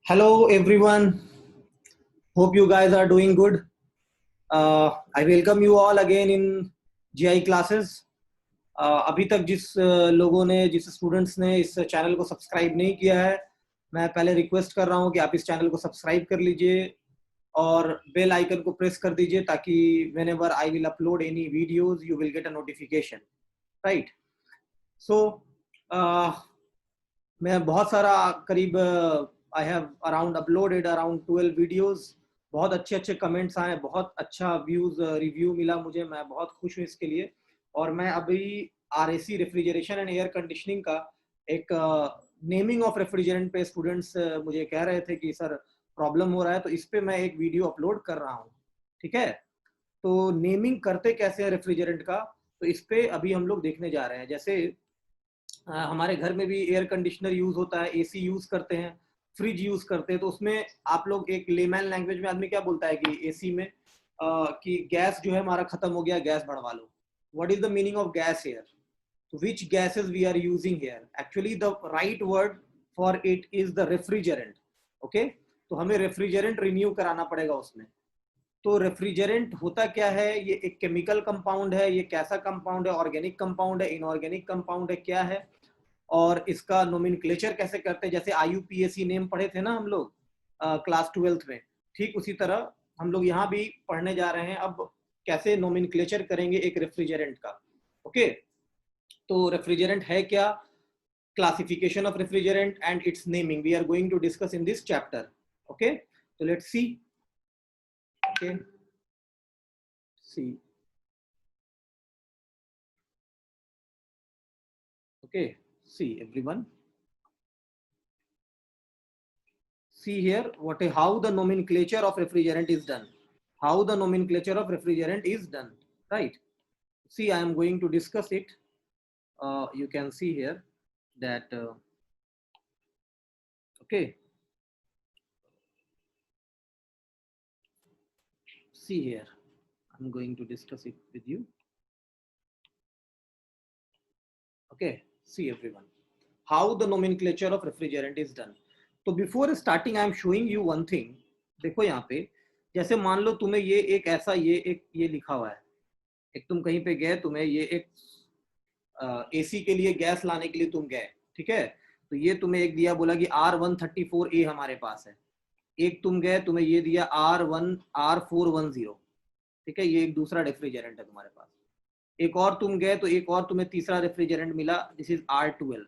Hello everyone. Hope you guys are doing good. I welcome you all again in GI classes. अभी तक जिस लोगों ने जिस स्टूडेंट्स ने इस चैनल को सब्सक्राइब नहीं किया है, मैं पहले रिक्वेस्ट कर रहा हूं कि आप इस चैनल को सब्सक्राइब कर लीजिए और बेल आइकन को प्रेस कर दीजिए ताकि whenever I will upload any videos you will get a notification, right? So मैं बहुत सारा करीब I have around uploaded around 12 videos. बहुत अच्छे अच्छे कमेंट्स आए, बहुत अच्छा व्यूज रिव्यू मिला मुझे, मैं बहुत खुश हूँ इसके लिए। और मैं अभी RAC refrigeration and air conditioning का एक नेमिंग ऑफ रेफ्रिजरेंट पे स्टूडेंट्स मुझे कह रहे थे कि सर प्रॉब्लम हो रहा है, तो इस पे मैं एक वीडियो अपलोड कर रहा हूँ। ठीक है, तो नेमिंग करते कैसे हैं रेफ्रिजरेंट का, तो इस पे अभी हम लोग देखने जा रहे हैं। जैसे हमारे घर में भी एयर कंडीशनर यूज होता है, एसी यूज करते हैं, फ्रिज यूज करते हैं, तो उसमें आप लोग एक लेमैन लैंग्वेज में आदमी क्या बोलता है कि एसी में कि गैस जो है हमारा खत्म हो गया, गैस बढ़वा लो। What is the meaning of gas here? Which gases we are using here? Actually the right word for it is the refrigerant. Okay, तो हमें रेफ्रिजरेंट रिन्यू कराना पड़ेगा उसमें। तो रेफ्रिजरेंट होता क्या है? ये एक केमिकल कंपाउंड है। ये कैसा कंपाउंड है? ऑर्गेनिक कंपाउंड है, इनऑर्गेनिक कंपाउंड है, क्या है? और इसका नोमेनक्लेचर कैसे करते हैं? जैसे आईयूपीएसी नेम पढ़े थे ना हम लोग क्लास 12th में, ठीक उसी तरह हम लोग यहाँ भी पढ़ने जा रहे हैं अब कैसे नोमेनक्लेचर करेंगे एक रेफ्रिजरेंट का। ओके, तो रेफ्रिजरेंट है क्या, classification of refrigerant and its naming we are going to discuss in this chapter. Okay, तो let's see. Okay, see. Okay, see everyone, see here how the nomenclature of refrigerant is done. How the nomenclature of refrigerant is done, right? See, I am going to discuss it. You can see here that okay, see here, I'm going to discuss it with you. Okay, see everyone, how the nomenclature of refrigerant is done. तो before starting I am showing you one thing. देखो यहाँ पे, जैसे मान लो तुम्हें ये एक ऐसा ये लिखा हुआ है, एक तुम कहीं पे गए, तुम्हें ये एक एसी के लिए गैस लाने के लिए तुम गए, ठीक है, तो ये तुम्हें एक दिया, बोला कि R134A हमारे पास है। एक तुम गए, तुम्हें ये दिया R410, ठीक है, ये एक दूसरा रेफ्रिजरेंट है तुम्हारे पास। एक और तुम गए तो एक और तुम्हें तीसरा रेफ्रिजरेंट मिला, this is R12।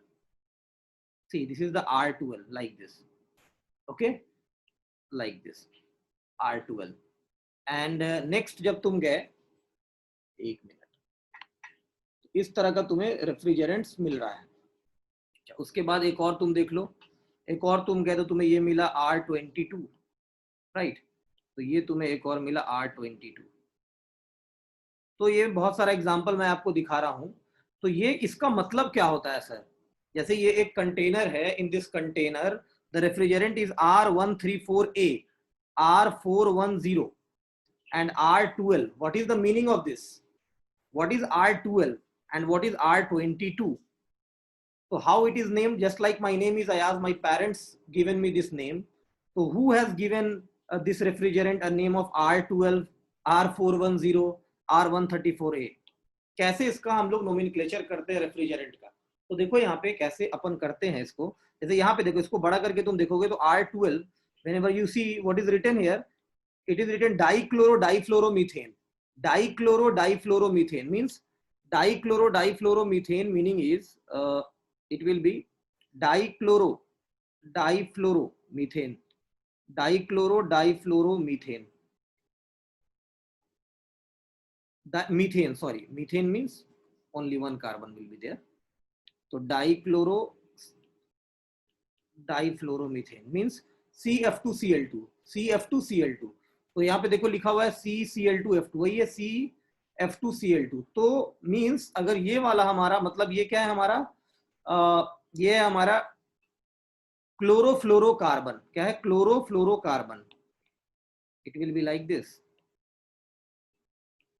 See, this is the R12 like this. Okay, like this R12। And next जब तुम गए, एक मिनट, इस तरह का तुम्हें रेफ्रिजरेंट्स मिल रहा है। उसके बाद एक और तुम देख लो, एक और तुम गए तो तुम्हें ये मिला R22, राइट, तो ये तुम्हें एक और मिला R22। तो ये बहुत सारा एग्जांपल मैं आपको दिखा रहा हूं। तो ये इसका मतलब क्या होता है सर? जैसे ये एक कंटेनर है, in this container the refrigerant is R134A, R410 and R12. What is the meaning of this? What is R12 and what is R22? So how it is named? Just like my name is Ayaz, my parents given me this name. So who has given this refrigerant a name of R12, R410, R134A? कैसे इसका हम लोग nomenclature करते हैं refrigerant का? तो देखो यहाँ पे कैसे अपन करते हैं इसको। जैसे यहाँ पे देखो, इसको बड़ा करके तुम देखोगे तो R12, whenever you see what is written here, it is written dichloro-difluoromethane. Dichloro-difluoromethane means dichloro-difluoromethane meaning is it will be dichloro-difluoromethane. Dichloro-difluoromethane. Methane, sorry, methane means only one carbon will be there. So dichloro-difluoromethane means CF2Cl2, CF2Cl2। तो यहाँ पे देखो लिखा हुआ है CCl2F2, वही है CF2Cl2। तो मीन्स अगर ये वाला हमारा, मतलब ये क्या है हमारा, ये है हमारा क्लोरोफ्लोरोकार्बन। क्या है? Chlorofluorocarbon. It will be like this,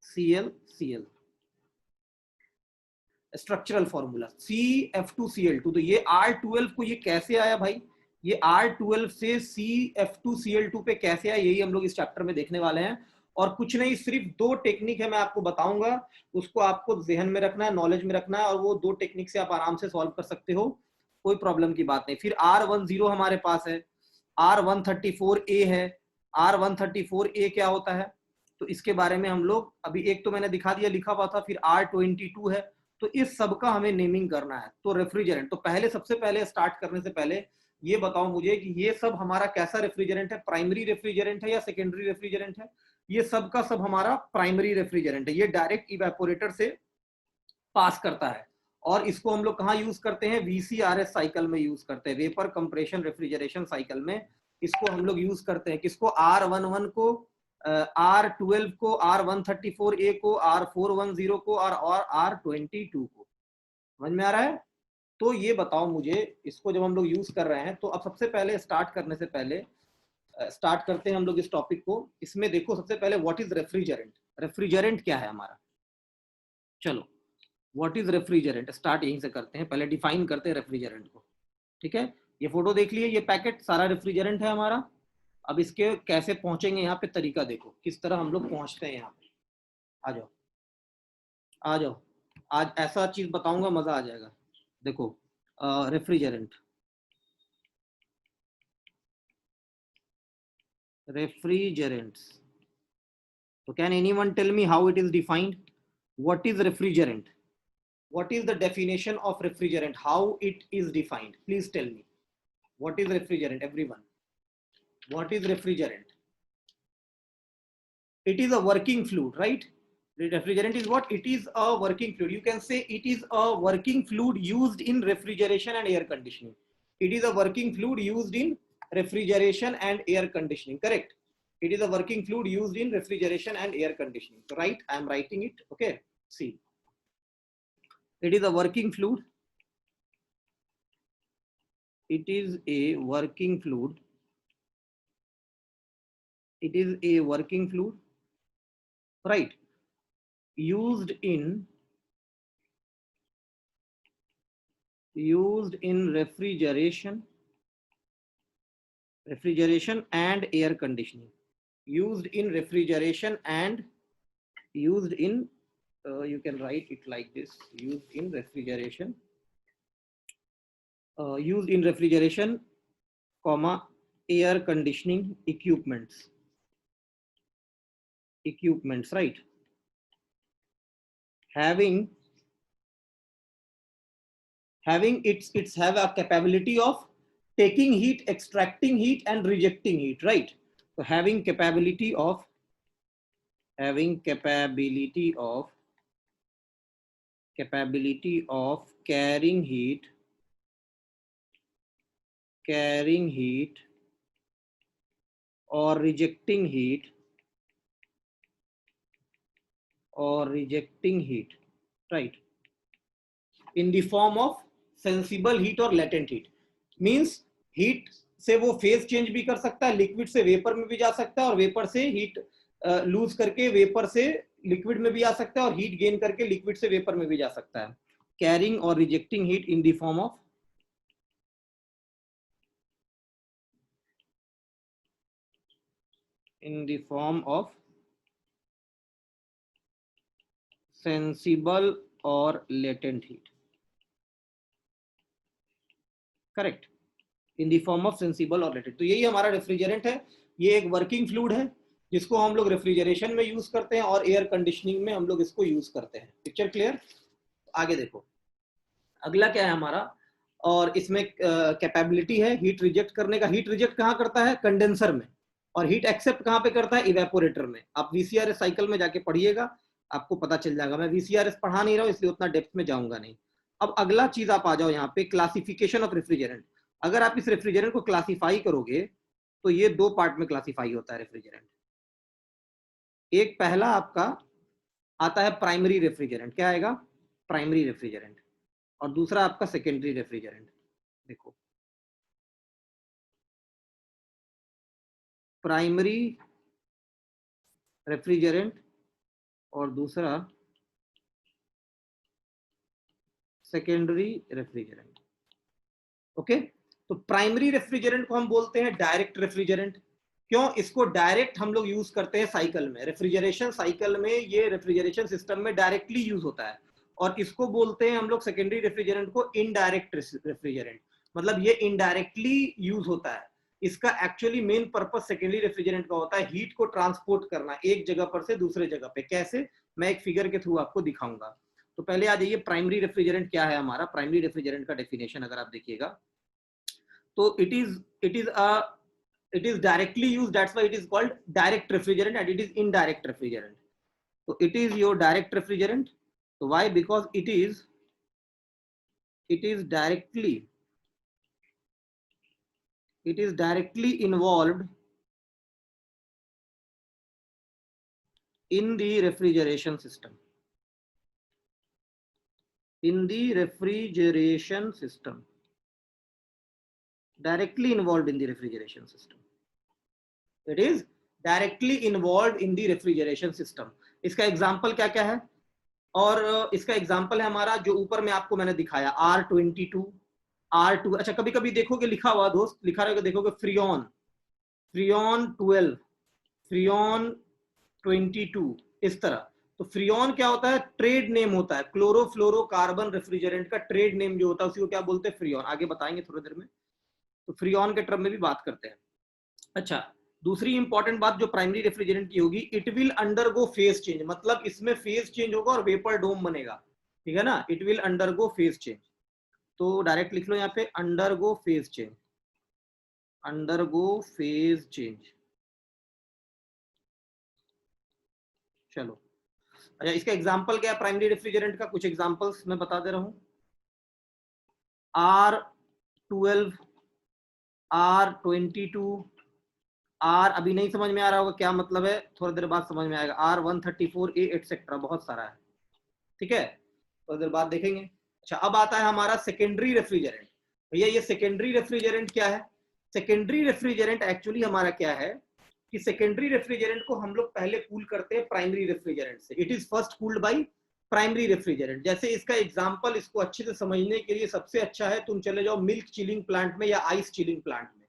ClCl। Structural formula CF2Cl2। तो ये R12 को ये कैसे आया भाई? ये R12 से CF2Cl2 पे कैसे आए, यही हम लोग इस चैप्टर में देखने वाले हैं। और कुछ नहीं, सिर्फ 2 टेक्निक है, मैं आपको बताऊंगा, उसको आपको जहन में रखना है, नॉलेज में रखना है, और वो 2 टेक्निक से आप आराम से सॉल्व कर सकते हो, कोई प्रॉब्लम की बात नहीं। फिर R10 हमारे पास है, R134A है। R134A क्या होता है, तो इसके बारे में हम लोग अभी, एक तो मैंने दिखा दिया लिखा हुआ था, फिर R22 है। तो इस सब का हमें नेमिंग करना है। तो रेफ्रिजरेंट, तो पहले सबसे पहले स्टार्ट करने से पहले ये बताओ मुझे कि ये सब हमारा कैसा रेफ्रिजरेंट है, प्राइमरी रेफ्रिजरेंट है या सेकेंडरी रेफ्रिजरेंट है? ये सब का सब हमारा प्राइमरी रेफ्रिजरेंट है। ये डायरेक्ट इवेपोरेटर से पास करता है, और इसको हम लोग कहाँ यूज करते हैं, VCRS साइकिल में यूज करते हैं, वेपर कंप्रेशन रेफ्रिजरेशन साइकिल में इसको हम लोग यूज करते हैं। किसको, R11 को, R12 को, R134A को, R410 को, और R22 को। समझ में आ रहा है? तो ये बताओ मुझे, इसको जब हम लोग यूज कर रहे हैं, तो अब सबसे पहले स्टार्ट करने से पहले स्टार्ट करते हैं हम लोग इस टॉपिक को। इसमें देखो सबसे पहले व्हाट इज रेफ्रिजरेंट, रेफ्रिजरेंट क्या है हमारा। चलो, व्हाट इज रेफ्रिजरेंट, स्टार्ट यहीं से करते हैं, पहले डिफाइन करते हैं रेफ्रिजरेंट को। ठीक है, ये फोटो देख लिए, ये पैकेट सारा रेफ्रिजरेंट है हमारा। अब इसके कैसे पहुंचेंगे यहाँ पे, तरीका देखो किस तरह हम लोग पहुंचते हैं यहाँ पे। आ जाओ, आ जाओ, आज ऐसा चीज बताऊंगा, मजा आ जाएगा। देखो, refrigerant, refrigerants. So can anyone tell me how it is defined? What is refrigerant? What is the definition of refrigerant? How it is defined? Please tell me. What is refrigerant, everyone? What is refrigerant? It is a working fluid, right? Refrigerant is what? It is a working fluid. You can say it is a working fluid used in refrigeration and air conditioning. It is a working fluid used in refrigeration and air conditioning. Correct? It is a working fluid used in refrigeration and air conditioning. So, right? I am writing it. Okay. See. It is a working fluid. It is a working fluid. It is a working fluid. Right? Used in refrigeration and air conditioning. Used in refrigeration and used in you can write it like this, used in refrigeration comma air conditioning equipments, right? Having it's have a capability of taking heat, extracting heat, and rejecting heat, right? So having capability of carrying heat or rejecting heat right, in the form of sensible heat or latent heat. Means heat से वो phase change भी कर सकता है, liquid से vapour में भी जा सकता है, और वेपर से हीट लूज करके वेपर से लिक्विड में भी आ सकता है, और हीट गेन करके लिक्विड से वेपर में भी जा सकता है। कैरिंग और rejecting heat in the form of sensible और latent heat. Correct, in the form of sensible और लेटेंट। तो यही हमारा रेफ्रिजरेंट है। ये एक वर्किंग फ्लूइड है जिसको हम लोग रेफ्रिजरेशन में यूज करते हैं और एयर कंडीशनिंग में हम लोग इसको यूज करते हैं। Picture clear? आगे देखो, अगला क्या है हमारा, और इसमें कैपेबिलिटी है हीट रिजेक्ट करने का। हीट रिजेक्ट कहाँ करता है? कंडेंसर में। और हीट एक्सेप्ट कहाँ पे करता है? इवेपोरेटर में। आप VCRS साइकिल में जाके पढ़िएगा, आपको पता चल जाएगा। मैं VCRS पढ़ा नहीं रहा हूँ, इसलिए उतना डेप्थ में जाऊंगा नहीं। अब अगला चीज आप आ जाओ यहाँ पे, क्लासिफिकेशन ऑफ रेफ्रिजरेंट। अगर आप इस रेफ्रिजरेंट को क्लासिफाई करोगे तो ये 2 पार्ट में क्लासिफाई होता है रेफ्रिजरेंट। एक पहला आपका आता है प्राइमरी रेफ्रिजरेंट। क्या आएगा? Primary refrigerant. और दूसरा आपका सेकेंडरी रेफ्रिजरेंट। देखो, प्राइमरी रेफ्रिजरेंट और दूसरा सेकेंडरी रेफ्रिजरेंट। ओके, तो प्राइमरी रेफ्रिजरेंट को हम बोलते हैं डायरेक्ट रेफ्रिजरेंट। क्यों? इसको डायरेक्ट हम लोग यूज करते हैं साइकिल में, रेफ्रिजरेशन साइकिल में ये रेफ्रिजरेशन सिस्टम में डायरेक्टली यूज होता है। और इसको बोलते हैं हम लोग सेकेंडरी रेफ्रिजरेंट को इनडायरेक्ट रेफ्रिजरेंट, मतलब ये इनडायरेक्टली यूज होता है। इसका actually main purpose secondary refrigerant का होता है हीट को ट्रांसपोर्ट करना एक जगह पर से दूसरे जगह पे। कैसे? मैं एक फिगर के थ्रू आपको दिखाऊंगा। तो पहले आ जाइए, प्राइमरी रेफ्रिजरेंट क्या है हमारा। प्राइमरी रेफ्रिजरेंट का डेफिनेशन अगर आप देखिएगा तो it is directly used, that's why it is called direct refrigerant, and it is indirect refrigerant. So it is your direct refrigerant. So why? Because it is directly involved in the refrigeration system, directly involved in the refrigeration system. It is directly involved in the refrigeration system. इसका example क्या क्या है? और इसका example है हमारा जो ऊपर में आपको मैंने दिखाया R22 R2। अच्छा, कभी कभी देखोगे लिखा हुआ दोस्त, लिखा रहेगा देखोगे फ्रियोन 12 फ्रियोन 22 इस तरह। तो फ्रियोन क्या होता है? ट्रेड नेम होता है, क्लोरोफ्लोरोकार्बन रेफ्रिजरेंट का ट्रेड नेम जो होता है उसी को क्या बोलते हैं? फ्रियोन। आगे बताएंगे थोड़ी देर में, तो फ्रियोन के टर्म में भी बात करते हैं। अच्छा, दूसरी इंपॉर्टेंट बात जो प्राइमरी रेफ्रिजरेंट की होगी, it will undergo phase change, मतलब इसमें फेज चेंज होगा और वेपर डोम बनेगा, ठीक है ना। It will undergo phase change, तो डायरेक्ट लिख लो यहाँ पे undergo phase change, undergo phase change. चलो, अच्छा इसका एग्जांपल क्या है प्राइमरी रेफ्रिजरेंट का? कुछ एग्जांपल्स मैं बता दे रहा हूं। R12 R22 R, अभी नहीं समझ में आ रहा होगा क्या मतलब है, थोड़ी देर बाद समझ में आएगा। R134A एटसेट्रा, बहुत सारा है, ठीक है, थोड़ी देर बाद देखेंगे। अच्छा, अब आता है हमारा सेकेंडरी रेफ्रिजरेंट। भैया ये सेकेंडरी रेफ्रिजरेंट क्या है? सेकेंडरी रेफ्रिजरेंट एक्चुअली हमारा क्या है कि सेकेंडरी रेफ्रिजरेंट को हम लोग पहले कूल करते हैं प्राइमरी रेफ्रिजरेंट से। It is first cooled by primary refrigerant. जैसे इसका एग्जांपल, इसको अच्छे से समझने के लिए सबसे अच्छा है तुम चले जाओ मिल्क चिलिंग प्लांट में या आइस चिलिंग प्लांट में।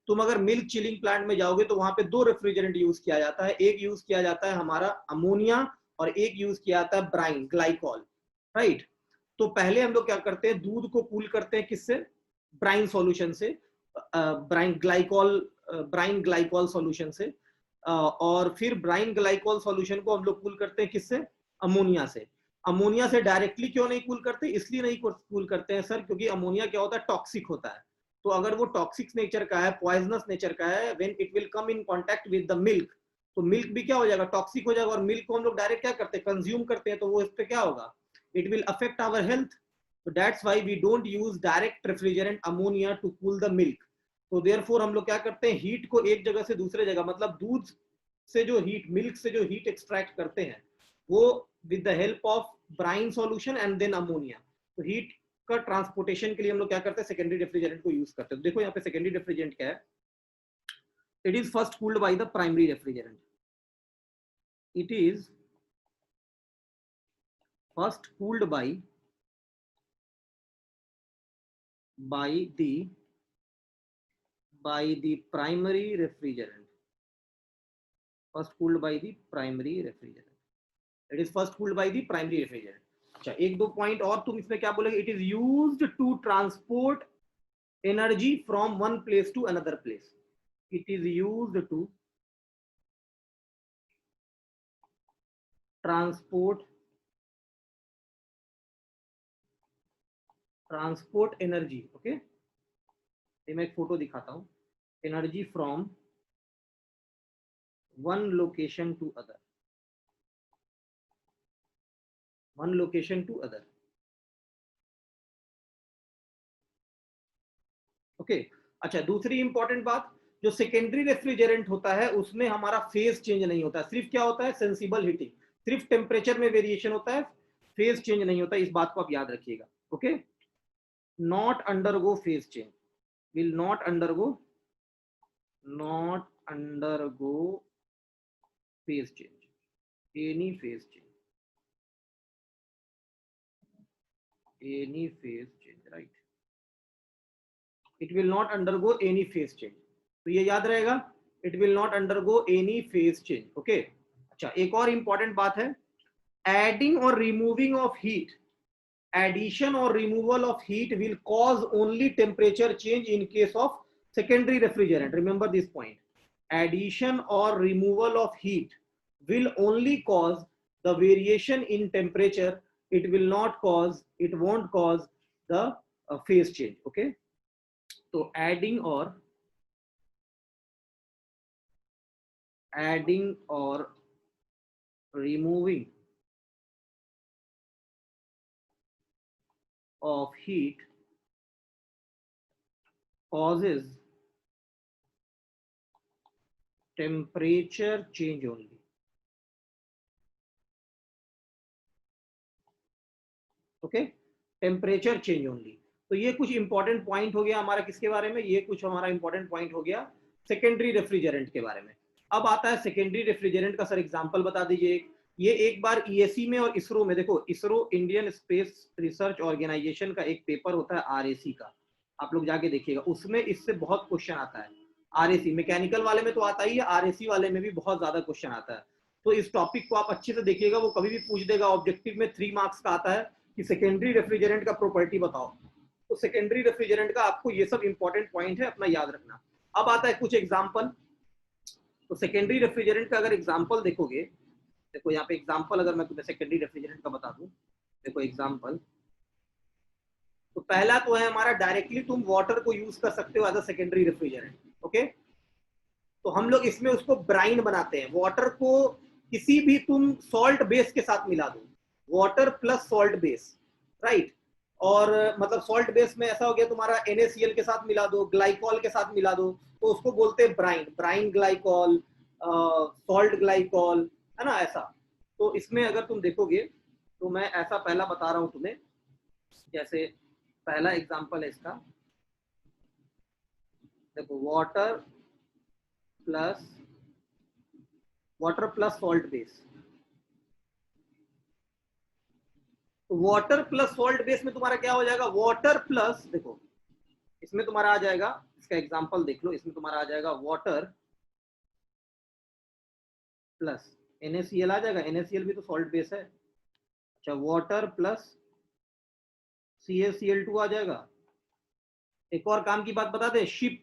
तुम अगर मिल्क चिलिंग प्लांट में जाओगे तो वहां पे दो रेफ्रिजरेंट यूज किया जाता है। एक यूज किया जाता है हमारा अमोनिया और एक यूज किया जाता है ब्राइन ग्लाइकॉल, राइट। तो पहले हम लोग क्या करते हैं, दूध को कूल करते हैं किससे? ब्राइन सॉल्यूशन से, ब्राइन ग्लाइकॉल सॉल्यूशन से। और फिर ब्राइन ग्लाइकॉल सॉल्यूशन को हम लोग कूल करते हैं किससे? अमोनिया से। अमोनिया से डायरेक्टली क्यों नहीं कूल करते? इसलिए नहीं कूल करते हैं सर, क्योंकि अमोनिया क्या होता है? टॉक्सिक होता है। तो अगर वो टॉक्सिक नेचर का है, पॉइजनस नेचर का है, when it will come in contact with the milk, तो मिल्क भी क्या हो जाएगा? टॉक्सिक हो जाएगा। और मिल्क को हम लोग डायरेक्ट क्या करते हैं? कंज्यूम करते हैं, तो वो इस पे क्या होगा? It will affect our health. So that's why we don't use direct refrigerant ammonia to cool the milk. तो therefore हम लोग क्या करते हैं? हीट को एक जगह से दूसरे जगह, मतलब दूध से जो हीट, मिल्क से जो हीट एक्सट्रैक्ट करते हैं वो with the help of brine solution and then ammonia. तो हीट का ट्रांसपोर्टेशन के लिए हम लोग क्या करते हैं? सेकेंडरी रेफ्रिजरेंट को यूज करते हैं। तो देखो यहाँ पे सेकेंडरी रेफ्रिजरेंट क्या है? It is first cooled by the primary refrigerant. It is first cooled by the primary refrigerant. First cooled by the primary refrigerant. It is first cooled by the primary refrigerant. अच्छा, एक दो point और तुम इसमें क्या बोलोगे? It is used to transport energy from one place to another place. It is used to transport energy. Okay, मैं एक फोटो दिखाता हूं। Energy from one location to other, one location to other. Okay, अच्छा दूसरी important बात, जो secondary refrigerant होता है उसमें हमारा फेज चेंज नहीं होता, सिर्फ क्या होता है? सेंसिबल हीटिंग, सिर्फ टेम्परेचर में वेरिएशन होता है, फेज चेंज नहीं होता। इस बात को आप याद रखिएगा। Okay, not undergo phase change, will not undergo phase change, any phase change, right, it will not undergo any phase change. तो ये याद रहेगा, it will not undergo any phase change. Okay, अच्छा एक और इंपॉर्टेंट बात है, एडिंग और removing of heat, addition or removal of heat will cause only temperature change in case of secondary refrigerant. Remember this point, addition or removal of heat will only cause the variation in temperature, it will not cause, it won't cause the phase change. Okay, so adding or removing of heat causes temperature change only. Okay, temperature change only. तो ये कुछ important point हो गया हमारा किसके बारे में, ये कुछ हमारा इंपॉर्टेंट पॉइंट हो गया सेकेंडरी रेफ्रिजरेंट के बारे में। अब आता है सेकेंडरी रेफ्रिजरेंट का, सर एग्जांपल बता दीजिए। ये एक बार ईएसी में और इसरो में, देखो ISRO Indian space research organisation का एक पेपर होता है आरएसी का, आप लोग जाके देखिएगा, उसमें इससे बहुत क्वेश्चन आता है। आरएसी मैकेनिकल वाले में तो आता ही है, आरएसी वाले में भी बहुत ज्यादा क्वेश्चन आता है। तो इस टॉपिक को आप अच्छे से देखिएगा, वो कभी भी पूछ देगा, ऑब्जेक्टिव में 3 मार्क्स का आता है कि सेकेंडरी रेफ्रिजरेंट का प्रॉपर्टी बताओ। तो सेकेंडरी रेफ्रिजरेंट का आपको ये सब इंपॉर्टेंट पॉइंट है, अपना याद रखना। अब आता है कुछ एग्जांपल। तो सेकेंडरी रेफ्रिजरेंट का अगर एग्जांपल देखोगे, देखो यहाँ पे एग्जांपल अगर मैं तुम्हें सेकेंडरी रेफ्रिजरेंट का बता दूं, देखो एग्जांपल, तो पहला तो है हमारा डायरेक्टली तुम वाटर को यूज कर सकते हो as a secondary refrigerant. Okay, तो हम लोग इसमें उसको ब्राइन बनाते हैं, वाटर को किसी भी तुम सॉल्ट बेस के साथ मिला दो, water plus salt base, right. और मतलब सॉल्ट बेस में ऐसा हो गया तुम्हारा NaCl के साथ मिला दो, ग्लाइकॉल के साथ मिला दो, तो उसको बोलते हैं brine, brine glycol, salt glycol, है ना ऐसा। तो इसमें अगर तुम देखोगे तो मैं ऐसा पहला बता रहा हूं तुम्हें, जैसे पहला एग्जांपल है इसका, देखो वाटर प्लस सॉल्ट बेस। तो वाटर प्लस सॉल्ट बेस में तुम्हारा क्या हो जाएगा, वाटर प्लस, देखो इसमें तुम्हारा आ जाएगा, इसका एग्जांपल देख लो, इसमें तुम्हारा आ जाएगा वाटर प्लस NaCl आ जाएगा, NaCl भी तो सॉल्ट बेस है। अच्छा, वाटर प्लस CaCl2 आ जाएगा। एक और काम की बात बता दें, शिप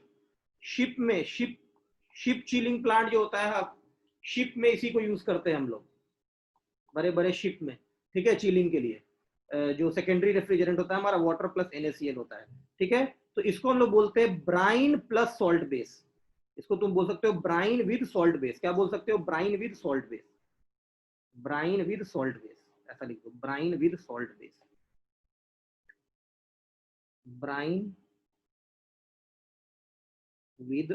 चिलिंग प्लांट जो होता है, शिप में इसी को यूज करते हैं हम लोग, बड़े बड़े शिप में, ठीक है, चिलिंग के लिए। जो सेकेंडरी रेफ्रिजरेंट होता है हमारा वाटर प्लस NaCl होता है, ठीक है। तो इसको हम लोग बोलते हैं ब्राइन प्लस सॉल्ट बेस, इसको तुम बोल सकते हो ब्राइन विद सॉल्ट बेस। क्या बोल सकते हो, brine with salt base, brine with salt base, ऐसा लिख दो, brine with salt base, brine with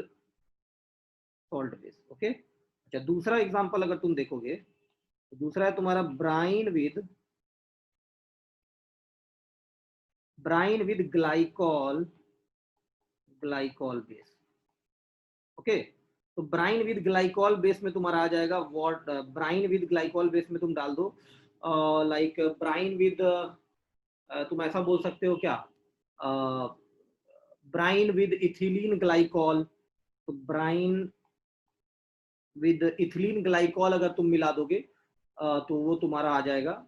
salt base. Okay, अच्छा दूसरा एग्जांपल अगर तुम देखोगे, तो दूसरा है तुम्हारा brine with glycol base. Okay, तो ब्राइन विद ग्लाइकॉल बेस में तुम्हारा आ जाएगा what, brine with glycol base में तुम डाल दो लाइक ब्राइन विद, तुम ऐसा बोल सकते हो क्या, ब्राइन विद इथिलीन ग्लाइकॉल। तो ब्राइन विद इथिलीन ग्लाइकॉल अगर तुम मिला दोगे तो वो तुम्हारा आ जाएगा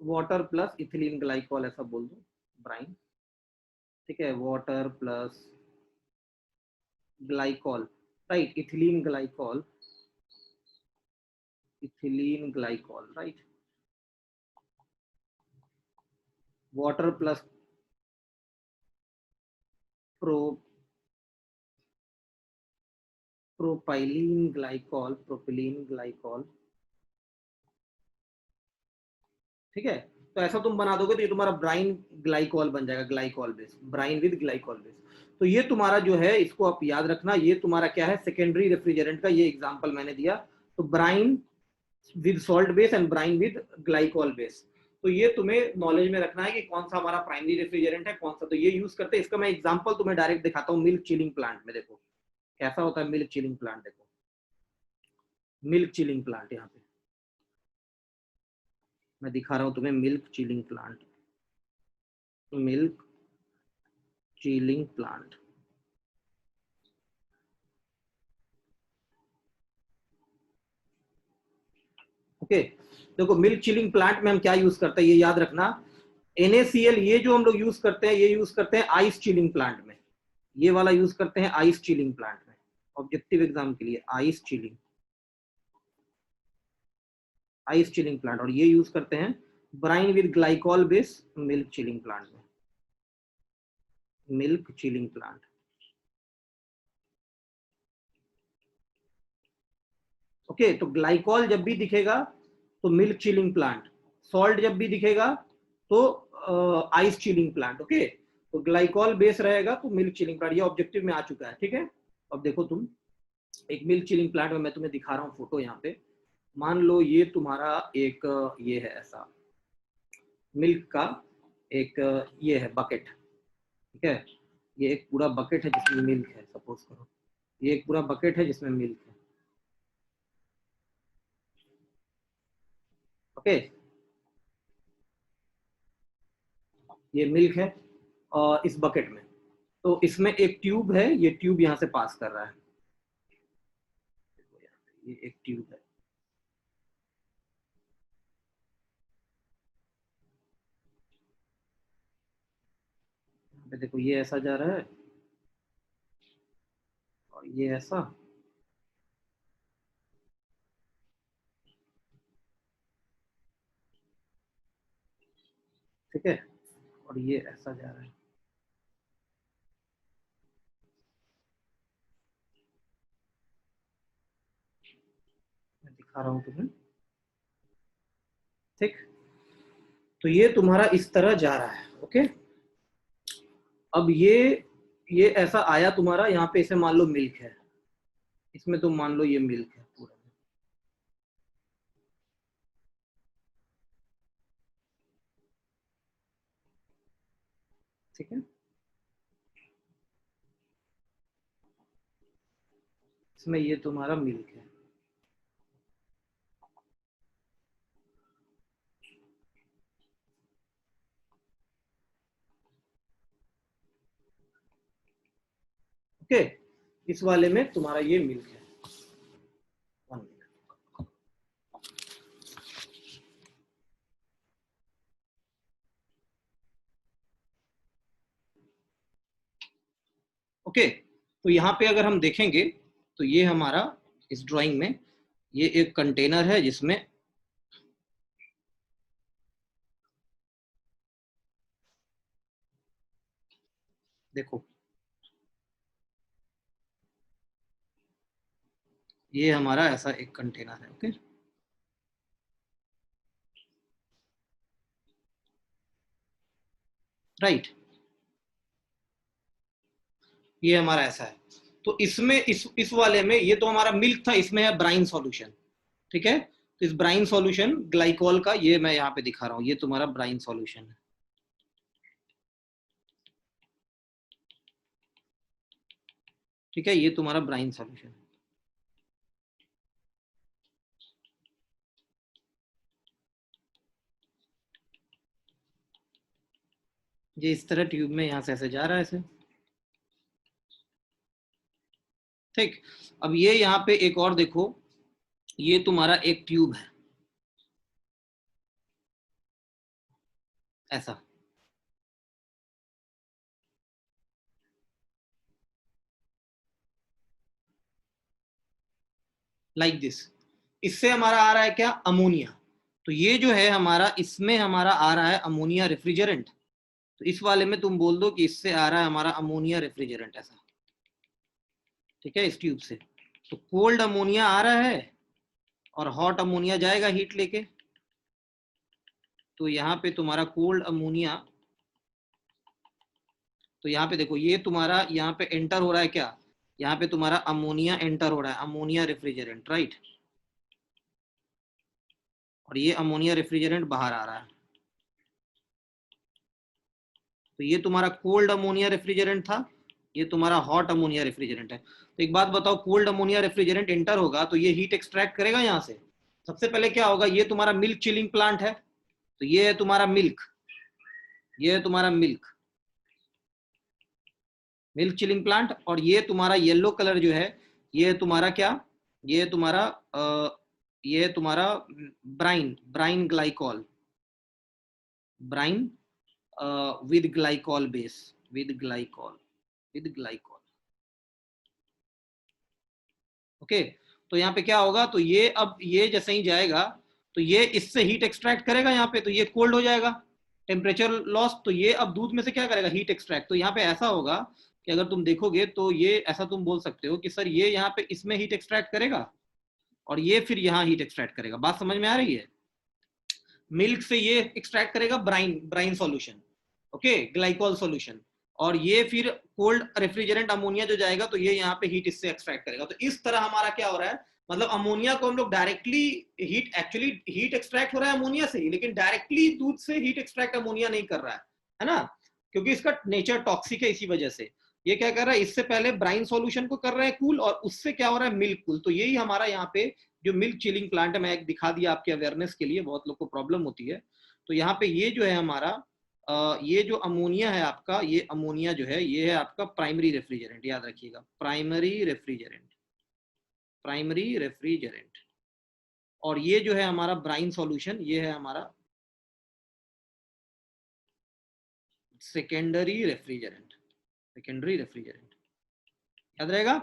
वाटर प्लस इथिलीन ग्लाइकॉल, ऐसा बोल दो ब्राइन, ठीक है, water plus glycol, right, ethylene glycol, right, water plus propylene glycol, ठीक है। तो ऐसा तुम बना दोगे तो ये तुम्हारा ब्राइन ग्लाइकॉल बन जाएगा, glycol base, brine with glycol base. तो ये तुम्हारा जो है, इसको आप याद रखना, ये तुम्हारा क्या है, सेकेंडरी रेफ्रिजरेंट का ये एग्जांपल मैंने दिया। तो brine with salt base and brine with glycol base, तो ये तुम्हें नॉलेज में रखना है कि कौन सा हमारा प्राइमरी रेफ्रिजरेंट है, कौन सा, तो ये यूज करते हैं। इसका मैं एग्जांपल तुम्हें डायरेक्ट दिखाता हूँ, मिल्क चिलिंग प्लांट में देखो कैसा होता है मिल्क चिलिंग प्लांट। देखो मिल्क चिलिंग प्लांट, यहाँ पे मैं दिखा रहा हूँ तुम्हें milk chilling plant, milk chilling plant. Okay, देखो मिल्क चिलिंग प्लांट में हम क्या यूज करते हैं ये याद रखना, NaCl ये जो हम लोग यूज करते हैं ये यूज करते हैं आइस चिलिंग प्लांट में, ये वाला यूज करते हैं आइस चिलिंग प्लांट में, ऑब्जेक्टिव एग्जाम के लिए आइस चिलिंग प्लांट, और ये यूज करते हैं brine with glycol base milk chilling plant में, मिल्क चिलिंग प्लांट। ओके, तो ग्लाइकॉल जब भी दिखेगा तो मिल्क चिलिंग प्लांट, सॉल्ट जब भी दिखेगा तो आइस चिलिंग प्लांट। ओके, तो ग्लाइकॉल बेस रहेगा तो मिल्क चिलिंग प्लांट, ये ऑब्जेक्टिव में आ चुका है। ठीक है, अब देखो तुम एक मिल्क चिलिंग प्लांट में मैं तुम्हें दिखा रहा हूँ फोटो यहाँ पे, मान लो ये तुम्हारा एक ये है ऐसा मिल्क का एक ये है बकेट। ठीक है, ये एक पूरा बकेट है जिसमें मिल्क है, सपोज करो ये एक पूरा बकेट है जिसमें मिल्क है। ओके, ये मिल्क है और इस बकेट में, तो इसमें एक ट्यूब है, ये ट्यूब यहाँ से पास कर रहा है, ये एक ट्यूब है। देखो ये ऐसा जा रहा है और ये ऐसा, ठीक है, और ये ऐसा जा रहा है। मैं दिखा रहा हूँ तुम्हें, ठीक, तो ये तुम्हारा इस तरह जा रहा है। ओके, अब ये ऐसा आया तुम्हारा यहाँ पे, इसे मान लो मिल्क है, इसमें तुम मान लो ये मिल्क है पूरा, ठीक है, इसमें ये तुम्हारा मिल्क है। ओके, इस वाले में तुम्हारा ये मिल्क है। ओके, तो यहाँ पे अगर हम देखेंगे तो ये हमारा इस ड्राइंग में ये एक कंटेनर है जिसमें देखो ये हमारा ऐसा एक कंटेनर है। ओके, राइट, ये हमारा ऐसा है। तो इसमें इस वाले में ये तो हमारा मिल्क था, इसमें है ब्राइन सॉल्यूशन। ठीक है, तो इस ब्राइन सॉल्यूशन ग्लाइकोल का ये मैं यहाँ पे दिखा रहा हूँ, ये तुम्हारा ब्राइन सॉल्यूशन है। ठीक है, ये तुम्हारा ब्राइन सॉल्यूशन है। ये इस तरह ट्यूब में यहाँ से ऐसे जा रहा है ऐसे। ठीक, अब ये यहाँ पे एक और देखो, ये तुम्हारा एक ट्यूब है ऐसा, लाइक दिस, इससे हमारा आ रहा है क्या, अमोनिया। तो ये जो है हमारा, इसमें हमारा आ रहा है अमोनिया रेफ्रिजरेंट, तो इस वाले में तुम बोल दो कि इससे आ रहा है हमारा अमोनिया रेफ्रिजरेंट ऐसा। ठीक है, इस ट्यूब से तो कोल्ड अमोनिया आ रहा है और हॉट अमोनिया जाएगा हीट लेके, तो यहाँ पे तुम्हारा कोल्ड अमोनिया, तो यहाँ पे देखो ये तुम्हारा यहाँ पे एंटर हो रहा है क्या, यहाँ पे तुम्हारा अमोनिया एंटर हो रहा है, अमोनिया रेफ्रिजरेंट, राइट, और ये अमोनिया रेफ्रिजरेंट बाहर आ रहा है, तो ये तुम्हारा कोल्ड अमोनिया रेफ्रिजरेंट था, ये तुम्हारा हॉट अमोनिया रेफ्रिजरेंट है। तो एक बात बताओ, कोल्ड अमोनिया रेफ्रिजरेंट एंटर होगा तो ये हीट एक्सट्रैक्ट करेगा यहाँ से, सबसे पहले क्या होगा, ये तुम्हारा मिल्क चिलिंग प्लांट है, तो ये है तुम्हारा मिल्क, ये है तुम्हारा मिल्क मिल्क चिलिंग प्लांट, और ये तुम्हारा येलो कलर जो है ये तुम्हारा क्या, ये तुम्हारा ये है तुम्हारा brine, brine glycol, brine with glycol base, with glycol, with glycol. Okay, तो यहाँ पे क्या होगा, तो ये अब ये जैसे ही जाएगा तो ये इससे हीट एक्सट्रैक्ट करेगा यहाँ पे, तो ये कोल्ड हो जाएगा, टेम्परेचर लॉस। तो ये अब दूध में से क्या करेगा, हीट एक्सट्रैक्ट। तो यहाँ पे ऐसा होगा कि अगर तुम देखोगे तो ये ऐसा तुम बोल सकते हो कि सर ये यहाँ पे इसमें हीट एक्सट्रैक्ट करेगा और ये फिर यहाँ हीट एक्सट्रैक्ट करेगा। बात समझ में आ रही है? मिल्क से ये एक्सट्रैक्ट करेगा brine, brine solution, okay, glycol solution, और ये फिर कोल्ड रेफ्रिजरेंट अमोनिया जो जाएगा तो ये यहाँ पे हीट इससे एक्सट्रैक्ट करेगा। तो इस तरह हमारा क्या हो रहा है, मतलब अमोनिया को हम लोग directly heat, actually heat extract हो रहा है अमोनिया से ही, लेकिन डायरेक्टली दूध से हीट एक्सट्रैक्ट अमोनिया नहीं कर रहा है ना, क्योंकि इसका नेचर टॉक्सिक है। इसी वजह से ये क्या कर रहा है, इससे पहले ब्राइन सॉल्यूशन को कर रहा है कूल, और उससे क्या हो रहा है, मिल्क कूल। तो यही हमारा यहाँ पे जो मिल्क चिलिंग प्लांट है, मैं एक दिखा दिया आपके अवेयरनेस के लिए, बहुत लोग को प्रॉब्लम होती है। तो यहाँ पे ये जो है हमारा ये जो अमोनिया है आपका, ये अमोनिया जो है ये है आपका प्राइमरी रेफ्रिजरेंट, याद रखिएगा, प्राइमरी रेफ्रिजरेंट, प्राइमरी रेफ्रिजरेंट। और ये जो है हमारा ब्राइन सॉल्यूशन, ये है हमारा सेकेंडरी रेफ्रिजरेंट, सेकेंडरी रेफ्रिजरेंट, याद रहेगा।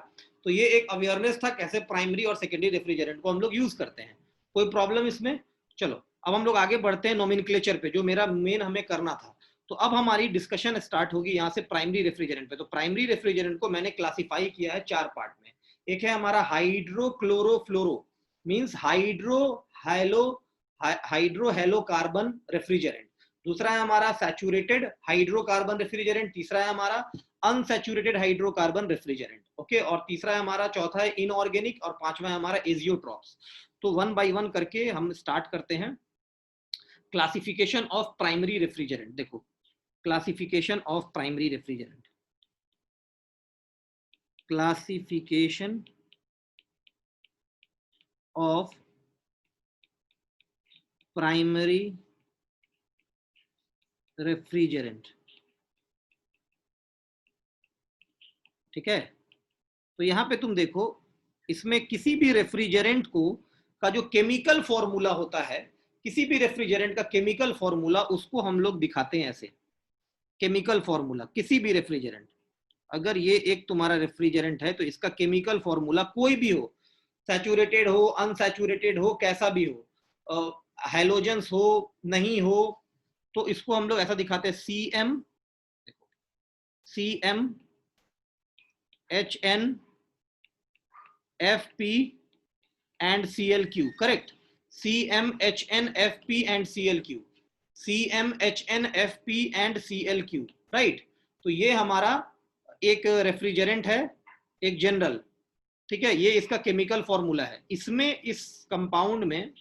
तो ये एक अवेयरनेस था कैसे प्राइमरी और सेकेंडरी रेफ्रिजरेंट को हम लोग यूज करते हैं। कोई प्रॉब्लम इसमें? चलो अब हम लोग आगे बढ़ते हैं नोमेनक्लेचर पे, जो मेरा मेन हमें करना था। तो अब हमारी डिस्कशन स्टार्ट होगी यहाँ से प्राइमरी रेफ्रिजरेंट पे। तो प्राइमरी रेफ्रिजरेंट को मैंने क्लासिफाई किया है 4 पार्ट में। एक है हमारा hydrochlorofluoro, means hydro halo carbon refrigerant. दूसरा है हमारा सैचुरेटेड हाइड्रोकार्बन रेफ्रिजरेंट। तीसरा है हमारा अनसैचुरेटेड हाइड्रोकार्बन रेफ्रिजरेंट, ओके। और तीसरा है हमारा, चौथा है इनऑर्गेनिक, और पांचवा है हमारा एजियोट्रॉप्स। तो वन बाय वन करके हम स्टार्ट करते हैं। क्लासिफिकेशन ऑफ प्राइमरी रेफ्रिजरेंट, देखो classification of primary refrigerant, classification of primary refrigerant, ठीक है। तो यहां पे तुम देखो, इसमें किसी भी रेफ्रिजरेंट को का जो केमिकल फॉर्मूला होता है, किसी भी रेफ्रिजरेंट का केमिकल फॉर्मूला, उसको हम लोग दिखाते हैं ऐसे। केमिकल फॉर्मूला किसी भी रेफ्रिजरेंट, अगर ये एक तुम्हारा रेफ्रिजरेंट है तो इसका केमिकल फॉर्मूला कोई भी हो, सैचुरेटेड हो, अनसैचुरेटेड हो, कैसा भी हो, हैलोजेंस हो, नहीं हो, तो इसको हम लोग ऐसा दिखाते हैं, C M H N F P and C L Q, correct. CmHnFp and ClQ, CmHnFp and ClQ, right. तो ये हमारा एक रेफ्रिजरेंट है, एक जनरल, ठीक है। ये इसका केमिकल फॉर्मूला है। इसमें इस कंपाउंड में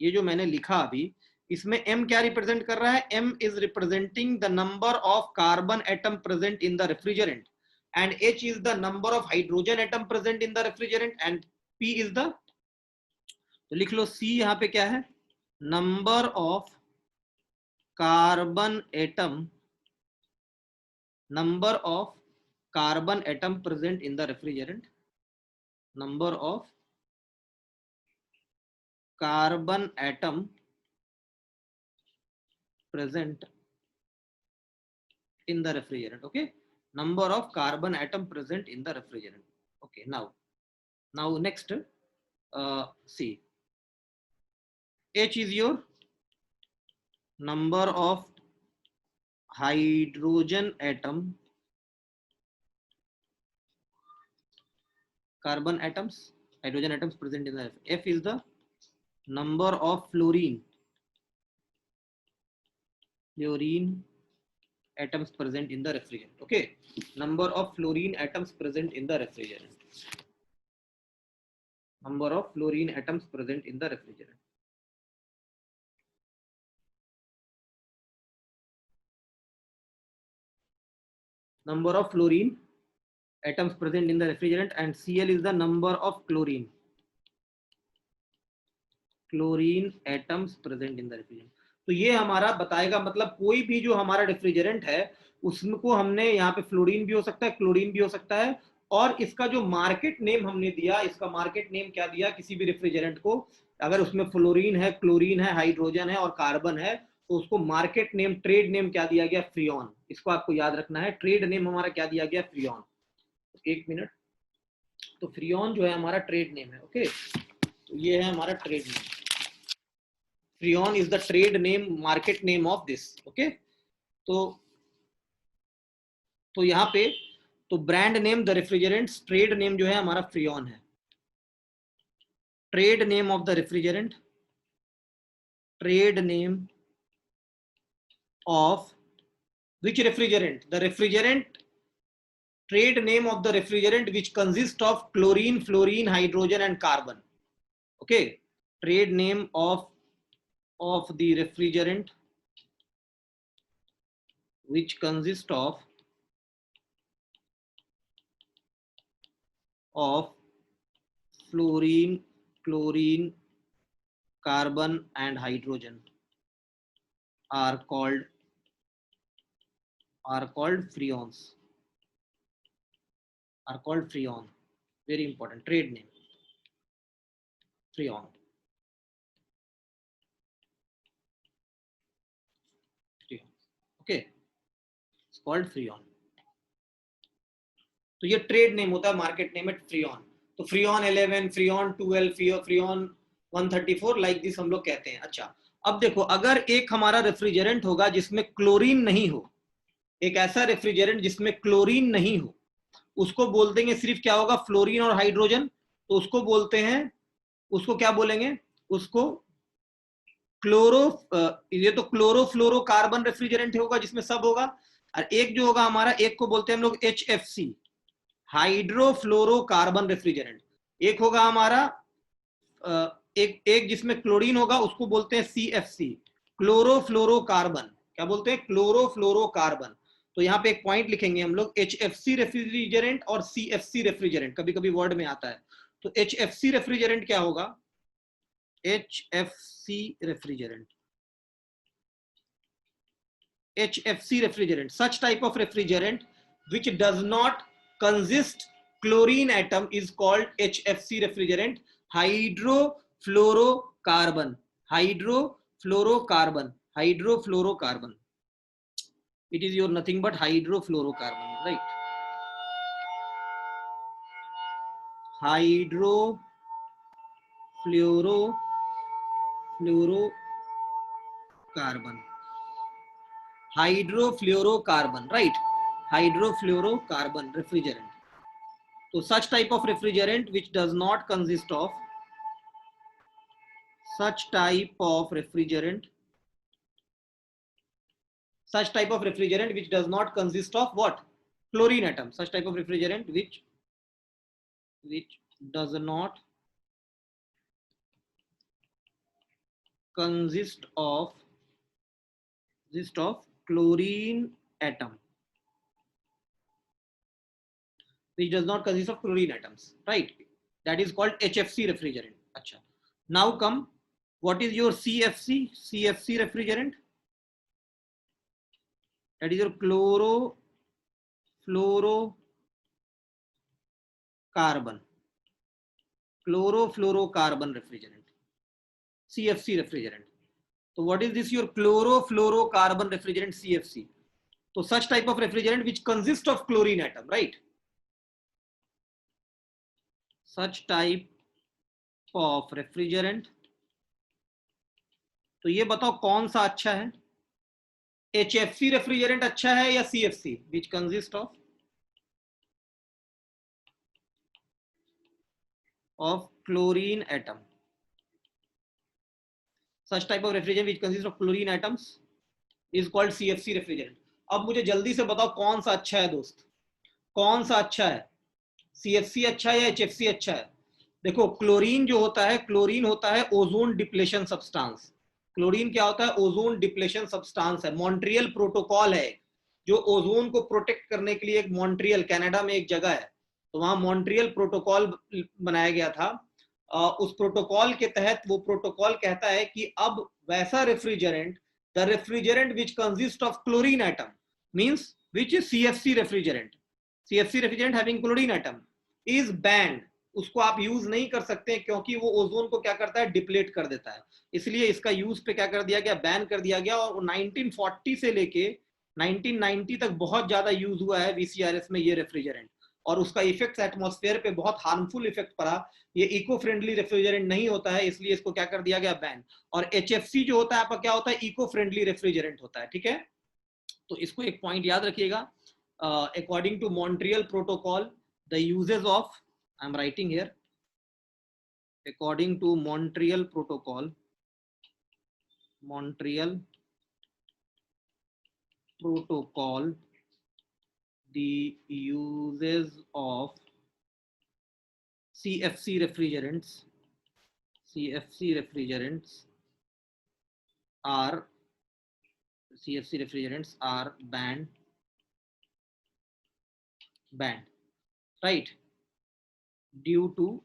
ये जो मैंने लिखा अभी, इसमें M क्या रिप्रेजेंट कर रहा है, M is representing the number of carbon atom present in the refrigerant, and H is the number of hydrogen atom present in the refrigerant, and P is the, तो लिख लो C यहाँ पे क्या है, number of carbon atom, number of carbon atom present in the refrigerant, number of carbon atom present in the refrigerant, okay, number of carbon atom present in the refrigerant, okay. Now next, see, H is your number of hydrogen atom, carbon atoms, hydrogen atoms present in the, F is the number of fluorine atoms present in the refrigerant, okay, number of fluorine atoms present in the refrigerant, number of fluorine atoms present in the refrigerant. Number of fluorine atoms present in the refrigerant, and Cl is the number of chlorine atoms present in the refrigerant. तो ये हमारा बताएगा, मतलब कोई भी जो हमारा refrigerant है उसको हमने यहाँ पे फ्लोरीन भी हो सकता है, क्लोरीन भी हो सकता है, और इसका जो मार्केट नेम हमने दिया, इसका मार्केट नेम क्या दिया किसी भी रेफ्रिजरेंट को, अगर उसमें फ्लोरीन है, क्लोरीन है, हाइड्रोजन है और कार्बन है, तो उसको मार्केट नेम, ट्रेड नेम क्या दिया गया? फ्रियोन। इसको आपको याद रखना है, ट्रेड नेम हमारा क्या दिया गया? फ्रियोन। एक मिनट, तो फ्रियोन जो है हमारा ट्रेड नेम है। ओके, तो ये है हमारा trade name. Freon is the trade name, market name of this. Okay, तो यहाँ पे तो brand name the refrigerants, trade name जो है हमारा फ्रियोन है। Trade name of the refrigerant, trade name of which refrigerant? The refrigerant trade name of the refrigerant which consists of chlorine, fluorine, hydrogen and carbon. Okay, trade name of the refrigerant which consists of fluorine, chlorine, carbon and hydrogen are called freons, are called freon. Very important, trade name freon, okay, it's called freon. तो ये trade name होता है, market name है Freon. तो Freon 11, Freon 12, Freon 134, like this हम लोग कहते हैं। अच्छा, अब देखो, अगर एक हमारा रेफ्रिजरेंट होगा जिसमें क्लोरीन नहीं हो, एक ऐसा रेफ्रिजरेंट जिसमें क्लोरीन नहीं हो, उसको बोल देंगे सिर्फ क्या होगा? फ्लोरीन और हाइड्रोजन। तो उसको बोलते हैं, उसको क्या बोलेंगे? उसको क्लोरो, ये तो क्लोरोफ्लोरोकार्बन रेफ्रिजरेंट होगा जिसमें सब होगा। और एक जो होगा हमारा, एक को बोलते हैं हम लोग HFC, हाइड्रोफ्लोरोकार्बन रेफ्रिजरेंट। एक होगा हमारा एक जिसमें क्लोरीन होगा, उसको बोलते हैं CFC, क्लोरोफ्लोरोकार्बन। क्या बोलते हैं? क्लोरोफ्लोरोकार्बन। तो यहाँ पे एक पॉइंट लिखेंगे हम लोग, HFC रेफ्रिजरेंट और CFC रेफ्रिजरेंट कभी कभी वर्ड में आता है। तो HFC रेफ्रिजरेंट क्या होगा? HFC refrigerant, HFC refrigerant, such type of refrigerant which does not consist chlorine atom is called HFC refrigerant, hydrofluorocarbon, hydrofluorocarbon, hydrofluorocarbon. It is your nothing but hydrofluorocarbon, right? Hydrofluorocarbon, hydrofluorocarbon, right? Hydrofluorocarbon refrigerant. So such type of refrigerant which does not consist of, such type of refrigerant which does not consist of what? Chlorine atom. Such type of refrigerant which does not consist of chlorine atom, which does not consist of chlorine atoms, right? That is called HFC refrigerant. Acha. Now come, what is your CFC? CFC refrigerant, that is your chlorofluorocarbon refrigerant, CFC refrigerant. So what is this? Your chlorofluorocarbon refrigerant, CFC. So such type of refrigerant which consists of chlorine atom, right? Such type of refrigerant. तो ये बताओ कौन सा अच्छा है? HFC refrigerant अच्छा है या CFC, which consist of chlorine atom? Such type of refrigerant which consists of chlorine atoms is called CFC refrigerant. अब मुझे जल्दी से बताओ कौन सा अच्छा है दोस्त, कौन सा अच्छा है? CFC अच्छा है या HFC अच्छा है? देखो, क्लोरीन जो होता है, क्लोरीन होता है ओजोन डिप्लेशन सब्सटेंस। क्लोरीन क्या होता है? ओजोन डिप्लेशन सब्सटेंस है। मॉन्ट्रियल प्रोटोकॉल है जो ओजोन को प्रोटेक्ट करने के लिए, एक मॉन्ट्रियल, कनाडा में एक जगह है, तो वहां मॉन्ट्रियल प्रोटोकॉल बनाया गया था। उस प्रोटोकॉल के तहत वो प्रोटोकॉल कहता है कि अब वैसा refrigerant, the refrigerant which consist of chlorine atom, means which is CFC refrigerant, CFC refrigerant having chlorine atom is banned, उसको आप यूज नहीं कर सकते क्योंकि वो ओजोन को क्या करता है, डिप्लेट कर देता है। इसलिए इसका यूज पे क्या कर दिया गया, बैन कर दिया गया। और 1940 से लेके 1990 तक बहुत ज्यादा यूज हुआ है वीसीआरएस में ये रेफ्रिजरेंट, और उसका इफेक्ट एटमॉस्फेयर पे बहुत हार्मफुल इफेक्ट पड़ा। ये इको फ्रेंडली रेफ्रिजरेंट नहीं होता है, इसलिए इसको क्या कर दिया गया, बैन। और एचएफसी जो होता है आपका क्या होता है, इको फ्रेंडली रेफ्रिजरेंट होता है, ठीक है। तो इसको एक पॉइंट याद रखिएगा, according to Montreal protocol the uses of, I am writing here, according to Montreal Protocol, the uses of CFC refrigerants are banned, right, due to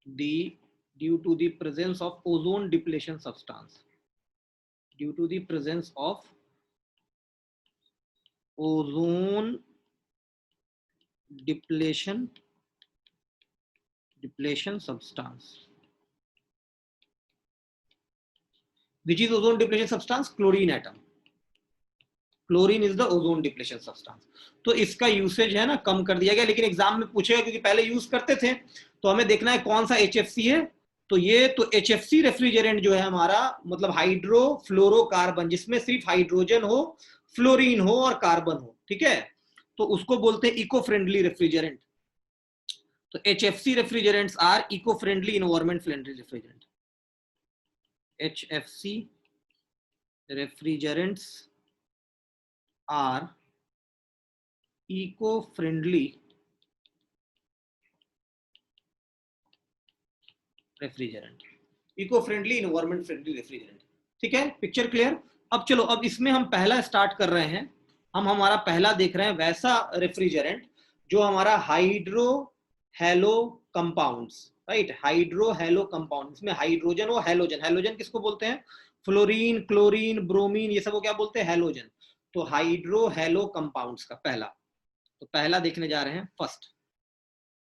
the presence of ozone depletion substance, due to the presence of ozone depletion substance. Which is ozone depletion substance? Chlorine atom. Chlorine is the ozone depletion substance. तो इसका usage है ना कम कर दिया गया, लेकिन exam में पूछेगा क्योंकि पहले यूज करते थे, तो हमें देखना है कौन सा एचएफसी है। तो ये तो एचएफसी रेफ्रिजरेंट जो है हमारा, मतलब हाइड्रोफ्लोरोकार्बन, जिसमें सिर्फ हाइड्रोजन हो, फ्लोरीन हो और कार्बन हो, ठीक है, तो उसको बोलते हैं इको फ्रेंडली रेफ्रिजरेंट। तो HFC refrigerants are eco friendly, environment friendly refrigerant. HFC refrigerants are eco friendly refrigerant, eco friendly, environment friendly refrigerant, ठीक है। Picture clear. अब चलो, अब इसमें हम पहला स्टार्ट कर रहे हैं। हम हमारा पहला देख रहे हैं वैसा रेफ्रिजरेंट जो हमारा hydro hello compounds, right, hydro hello compound, इसमें हाइड्रोजन हो, हेलोजन, हेलोजन किसको बोलते हैं, फ्लोरीन, क्लोरीन, ब्रोमीन, ये सब को क्या बोलते हैं, हेलोजन। तो हाइड्रो हेलो कंपाउंड्स का पहला, तो पहला देखने जा रहे हैं फर्स्ट।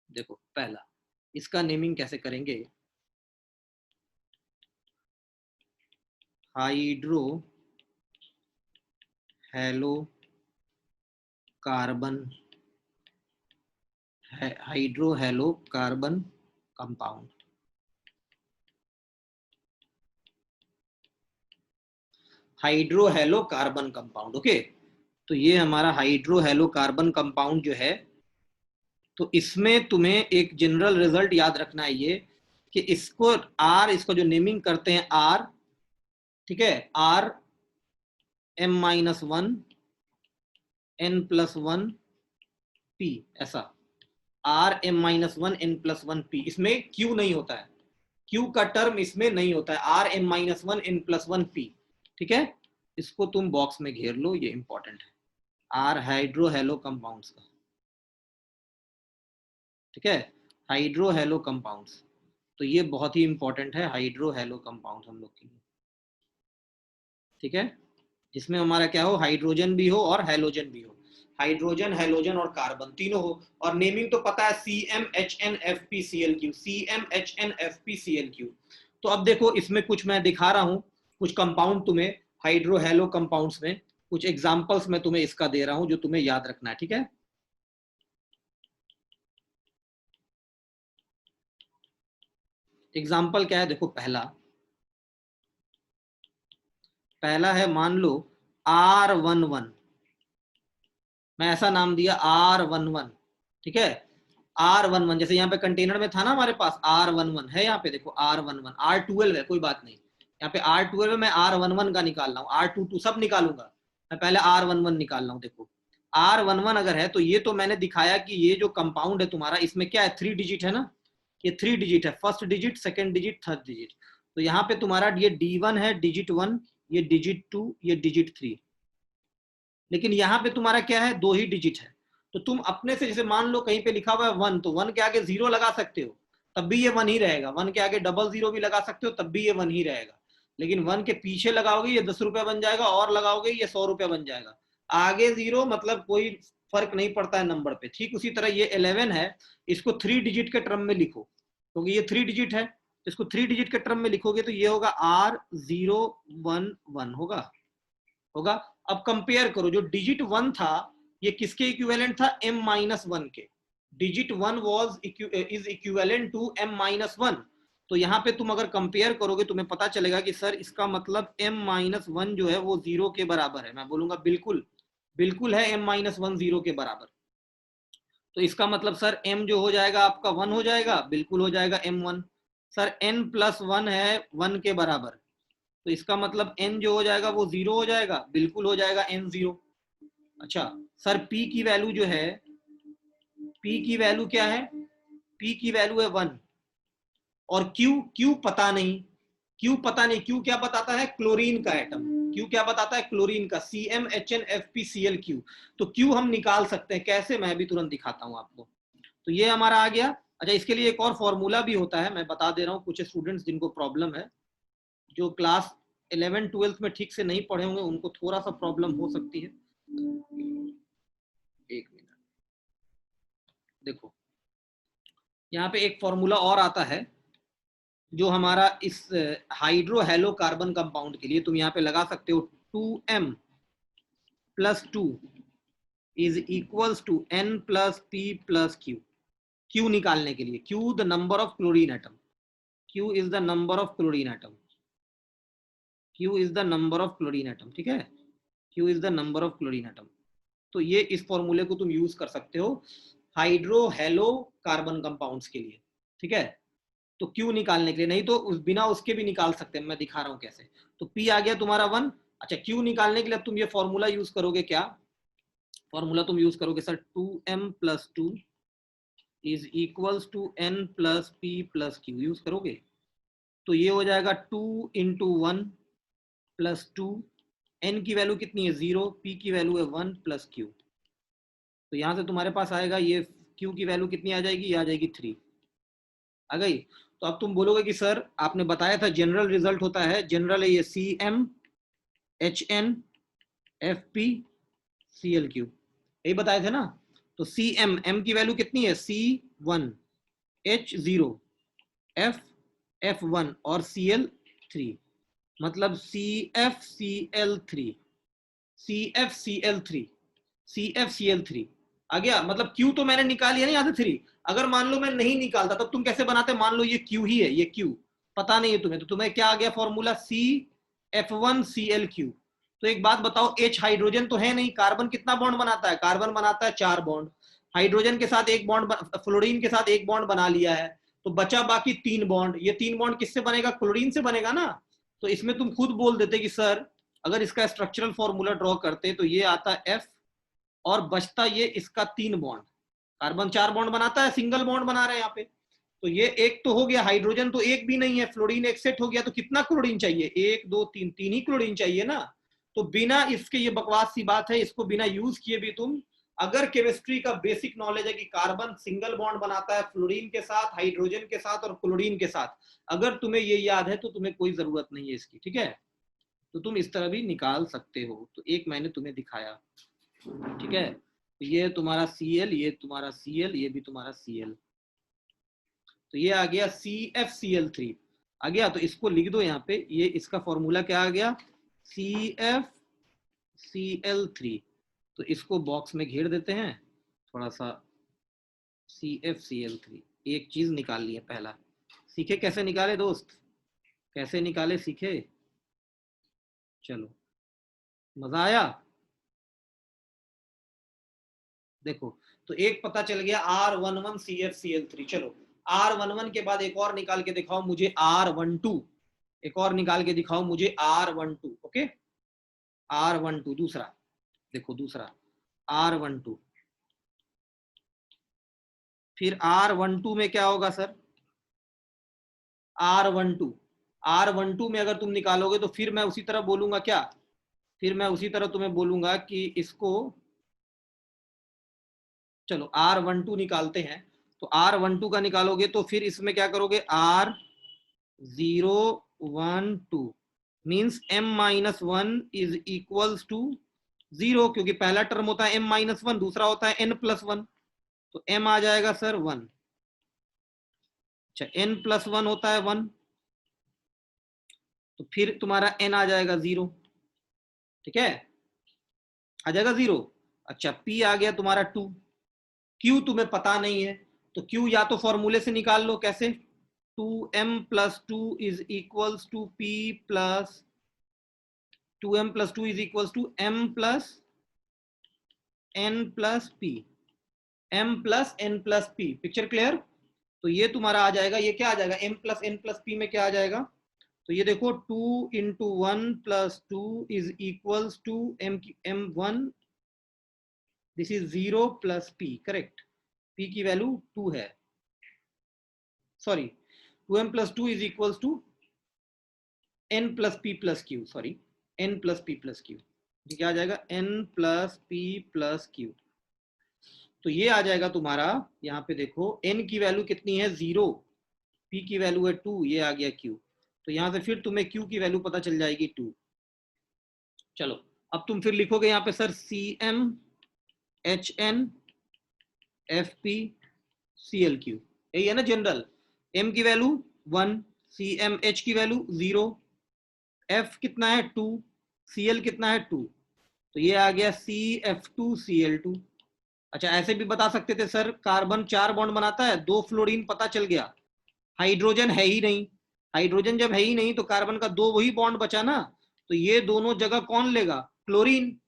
देखो पहला, इसका नेमिंग कैसे करेंगे, hydro halo carbon, hydro halo carbon compound, hydro halo carbon compound, okay. तो ये हमारा हाइड्रो हेलो कार्बन कंपाउंड जो है, तो इसमें तुम्हें एक जनरल रिजल्ट याद रखना है ये, कि इसको आर, इसको जो नेमिंग करते हैं आर, ठीक है, आर M-1 N+1 P, ऐसा RM-1 N+1 P, इसमें Q नहीं होता है, Q का टर्म इसमें नहीं होता है, RM-1 N+1 P, ठीक है। इसको तुम बॉक्स में घेर लो, ये इंपॉर्टेंट है, आर हाइड्रो हेलो कंपाउंड्स का, ठीक है, हाइड्रो हेलो कंपाउंड्स। तो ये बहुत ही इंपॉर्टेंट है, हाइड्रो हेलो कंपाउंड हम लोग के लिए, ठीक है, जिसमें हमारा क्या हो, हाइड्रोजन भी हो और हेलोजन भी हो, हाइड्रोजन, हेलोजन और कार्बन तीनों हो। और नेमिंग तो पता है, CmHnFpClQ, CmHnFpClQ। तो अब देखो इसमें कुछ मैं दिखा रहा हूं, कुछ कंपाउंड तुम्हें हाइड्रो हेलो कंपाउंड्स में, कुछ एग्जांपल्स मैं तुम्हें इसका दे रहा हूं जो तुम्हें याद रखना है, ठीक है। एग्जाम्पल क्या है, देखो पहला है, मान लो R11, मैं ऐसा नाम दिया R11, ठीक है, R11, जैसे यहाँ पे कंटेनर में था ना हमारे पास R11 है, यहाँ पे देखो R11, R12 है, कोई बात नहीं, यहाँ पे R12 है, मैं R11 का निकाल रहा हूँ, R22 सब निकालूंगा, मैं पहले R11 निकाल रहा हूँ। देखो R11 अगर है तो ये तो मैंने दिखाया कि ये जो कंपाउंड है तुम्हारा, इसमें क्या है, 3 डिजिट है ना, ये 3 डिजिट है, first digit, second digit, third digit. तो यहाँ पे तुम्हारा ये D1 है, डिजिट 1, ये डिजिट 2, ये डिजिट 3, लेकिन यहाँ पे तुम्हारा क्या है, 2 ही डिजिट है। तो तुम अपने से, जैसे मान लो कहीं पे लिखा हुआ है 1, तो 1 के आगे 0 लगा सकते हो, तब भी ये 1 ही रहेगा, 1 के आगे 00 भी लगा सकते हो, तब भी ये 1 ही रहेगा। लेकिन 1 के पीछे लगाओगे ये 10 रुपया बन जाएगा, और लगाओगे ये 100 रुपया बन जाएगा। आगे 0 मतलब कोई फर्क नहीं पड़ता है नंबर पे। ठीक उसी तरह ये 11 है, इसको 3 डिजिट के टर्म में लिखो, क्योंकि ये 3 डिजिट है, इसको 3 डिजिट के टर्म में लिखोगे तो ये होगा R011 होगा। अब कंपेयर करो, जो डिजिट 1 था ये किसके इक्विवेलेंट था, m-1 के। Digit 1 was is equivalent to m-1। तो यहाँ पे तुम अगर कंपेयर करोगे तुम्हें पता चलेगा कि सर इसका मतलब m-1 जो है वो 0 के बराबर है। मैं बोलूंगा बिल्कुल बिल्कुल है m-1 0 के बराबर। तो इसका मतलब सर m जो हो जाएगा आपका 1 हो जाएगा, बिल्कुल हो जाएगा m1। सर n+1 है 1 के बराबर, तो इसका मतलब n जो हो जाएगा वो 0 हो जाएगा, बिल्कुल हो जाएगा n0। अच्छा सर p की वैल्यू जो है, p की वैल्यू क्या है, p की वैल्यू है 1। और q पता नहीं, q क्या बताता है, क्लोरीन का एटम। q क्या बताता है, क्लोरीन का, CmHnFpCl। तो q हम निकाल सकते हैं, कैसे, मैं भी तुरंत दिखाता हूं आपको। तो ये हमारा आ गया। अच्छा इसके लिए एक और फॉर्मूला भी होता है, मैं बता दे रहा हूँ, कुछ स्टूडेंट्स जिनको प्रॉब्लम है, जो क्लास 11-12 में ठीक से नहीं पढ़े होंगे उनको थोड़ा सा प्रॉब्लम हो सकती है। एक मिनट देखो, यहाँ पे एक फॉर्मूला और आता है जो हमारा इस हाइड्रो हेलो कार्बन कंपाउंड के लिए तुम यहाँ पे लगा सकते हो, 2m+2 is equals to n+p+q। q निकालने के लिए, q the number of chlorine atom, q is the number of chlorine atom, q is the number of chlorine atom. ठीक है, q is the number of chlorine atom. तो ये इस फॉर्मूले को तुम यूज कर सकते हो हाइड्रो हेलो कार्बन कंपाउंड्स के लिए। ठीक है, तो क्यू निकालने के लिए, नहीं तो बिना उसके भी निकाल सकते हैं, मैं दिखा रहा हूं कैसे। तो पी आ गया तुम्हारा 1। अच्छा क्यू निकालने के लिए अब तुम ये फॉर्मूला यूज करोगे, क्या फॉर्मूला तुम यूज करोगे sir, 2m+2 is equals to n+p+q use करोगे। तो ये हो जाएगा 2 × 1+2, n की वैल्यू कितनी है 0, p की वैल्यू है 1+q। तो यहां से तुम्हारे पास आएगा ये q की वैल्यू कितनी आ जाएगी, आ जाएगी 3 आ गई। तो अब तुम बोलोगे कि सर आपने बताया था जनरल रिजल्ट होता है, जनरल है ये CmHnFpCl3, यही बताए थे ना। तो m की वैल्यू कितनी है, C1, H0, F1 और Cl3, मतलब CFCl3 आ गया। मतलब Q तो मैंने निकाल लिया ना यहाँ से 3। अगर मान लो मैं नहीं निकालता तब तुम कैसे बनाते, मान लो ये Q ही है, ये Q पता नहीं है तुम्हें, तो तुम्हें क्या आ गया फॉर्मूला, CF1Cl3। तो एक बात बताओ, H हाइड्रोजन तो है नहीं, कार्बन कितना बॉन्ड बनाता है, कार्बन बनाता है 4 बॉन्ड, हाइड्रोजन के साथ एक बॉन्ड, फ्लोरीन के साथ एक बॉन्ड बना लिया है, तो बचा बाकी 3 बॉन्ड। ये 3 बॉन्ड किससे बनेगा, क्लोरीन से बनेगा ना। तो इसमें तुम खुद बोल देते कि सर अगर इसका स्ट्रक्चरल फॉर्मूला ड्रॉ करते तो ये आता F और बचता ये इसका 3 बॉन्ड, कार्बन 4 बॉन्ड बनाता है, सिंगल बॉन्ड बना रहे हैं यहाँ पे। तो ये एक तो हो गया, हाइड्रोजन तो एक भी नहीं है, फ्लोरीन एक सेट हो गया, तो कितना क्लोरीन चाहिए, 1 2 3, 3 ही क्लोरीन चाहिए ना। तो बिना इसके, ये बकवास सी बात है, इसको बिना यूज किए भी तुम, अगर केमिस्ट्री का बेसिक नॉलेज है कि कार्बन सिंगल बॉन्ड बनाता है फ्लोरीन के साथ, हाइड्रोजन के साथ और क्लोरीन के साथ, अगर तुम्हें ये याद है तो तुम्हें कोई जरूरत नहीं है इसकी। ठीक है, तो तुम इस तरह भी निकाल सकते हो। तो एक मैंने तुम्हें दिखाया, ठीक है, तो ये तुम्हारा Cl, ये तुम्हारा Cl, ये भी तुम्हारा Cl। तो ये आ गया CFCl3 आ गया। तो इसको लिख दो यहाँ पे, ये इसका फॉर्मूला क्या आ गया, CFCl3। तो इसको बॉक्स में घेर देते हैं थोड़ा सा, CFCl3। एक चीज निकाल ली है पहला, सीखे कैसे निकाले दोस्त, कैसे निकाले सीखे, चलो मजा आया। देखो तो एक पता चल गया R11CFCl3। चलो R11 के बाद एक और निकाल के दिखाओ मुझे, R12, एक और निकाल के दिखाओ मुझे R12। ओके, R12 दूसरा, देखो दूसरा R12। फिर R12 में क्या होगा सर, R12 में अगर तुम निकालोगे तो फिर मैं उसी तरह बोलूंगा, क्या, फिर मैं उसी तरह तुम्हें बोलूंगा कि इसको, चलो R12 निकालते हैं। तो R12 का निकालोगे तो फिर इसमें क्या करोगे, R012 means m-1 is equals to 0, क्योंकि पहला टर्म होता है m-1, दूसरा होता है n+1, तो m आ जाएगा सर 1। अच्छा, n+1 होता है 1, तो फिर तुम्हारा n आ जाएगा 0, ठीक है, आ जाएगा 0। अच्छा, p आ गया तुम्हारा 2, q तुम्हें पता नहीं है, तो q या तो फॉर्मूले से निकाल लो, कैसे, 2m+2 is equals to p plus 2m+2 is equals to m plus n plus p, m plus n plus p, picture clear. तो ये तुम्हारा आ जाएगा, ये क्या आ जाएगा, m plus n plus p में क्या आ जाएगा, तो ये देखो 2 into 1 plus 2 is equals to m1, this is 0 plus p, correct, p की वैल्यू 2 है, sorry 2m plus 2 is equals to n plus p plus q, sorry n plus p plus q, क्या आ जाएगा n plus p plus q। तो ये आ जाएगा तुम्हारा, यहाँ पे देखो n की वैल्यू कितनी है 0, p की वैल्यू है 2, ये आ गया q, तो यहाँ से फिर तुम्हें q की वैल्यू पता चल जाएगी 2। चलो अब तुम फिर लिखोगे यहाँ पे sir Cm Hn Fp Clq, यही है ना जनरल, m की वैल्यू 1, Cm H की वैल्यू 0, F कितना है 2, Cl कितना है 2, तो ये आ गया CF2Cl2। अच्छा, ऐसे भी बता सकते थे सर, कार्बन 4 बॉन्ड बनाता है, 2 फ्लोरीन पता चल गया, हाइड्रोजन है ही नहीं, हाइड्रोजन जब है ही नहीं तो कार्बन का 2 वही बॉन्ड बचा ना, तो ये दोनों जगह कौन लेगा, क्लोरीन,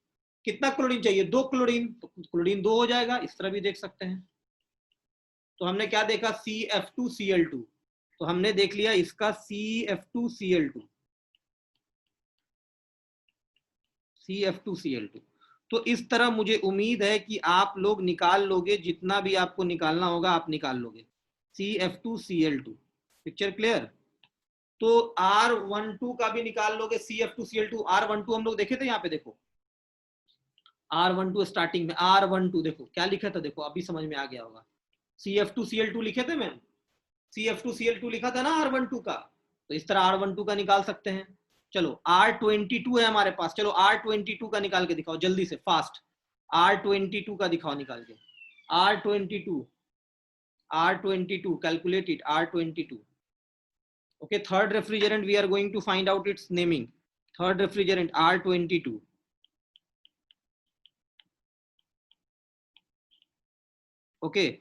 कितना क्लोरीन चाहिए, 2 क्लोरीन, तो क्लोरीन 2 हो जाएगा, इस तरह भी देख सकते हैं। तो हमने क्या देखा, CF2Cl2, तो हमने देख लिया इसका CF2Cl2, CF2Cl2। तो इस तरह मुझे उम्मीद है कि आप लोग निकाल लोगे, जितना भी आपको निकालना होगा आप निकाल लोगे, CF2Cl2, पिक्चर क्लियर। तो R12 का भी निकाल लोगे, CF2Cl2, R12 हम लोग देखे थे, यहाँ पे देखो R12 स्टार्टिंग में, R12 देखो क्या लिखा था, देखो अभी समझ में आ गया होगा, CF2Cl2 लिखे थे मैम, CF2Cl2 लिखा था ना R12 का, तो इस तरह R12 का निकाल सकते हैं। चलो R22 है हमारे पास, चलो R22 का निकाल के दिखाओ जल्दी से, फास्ट, R22 का दिखाओ निकाल के, R22, R22, calculate it, R22। Okay, third refrigerant we are going to find out its naming. Third refrigerant R22. Okay,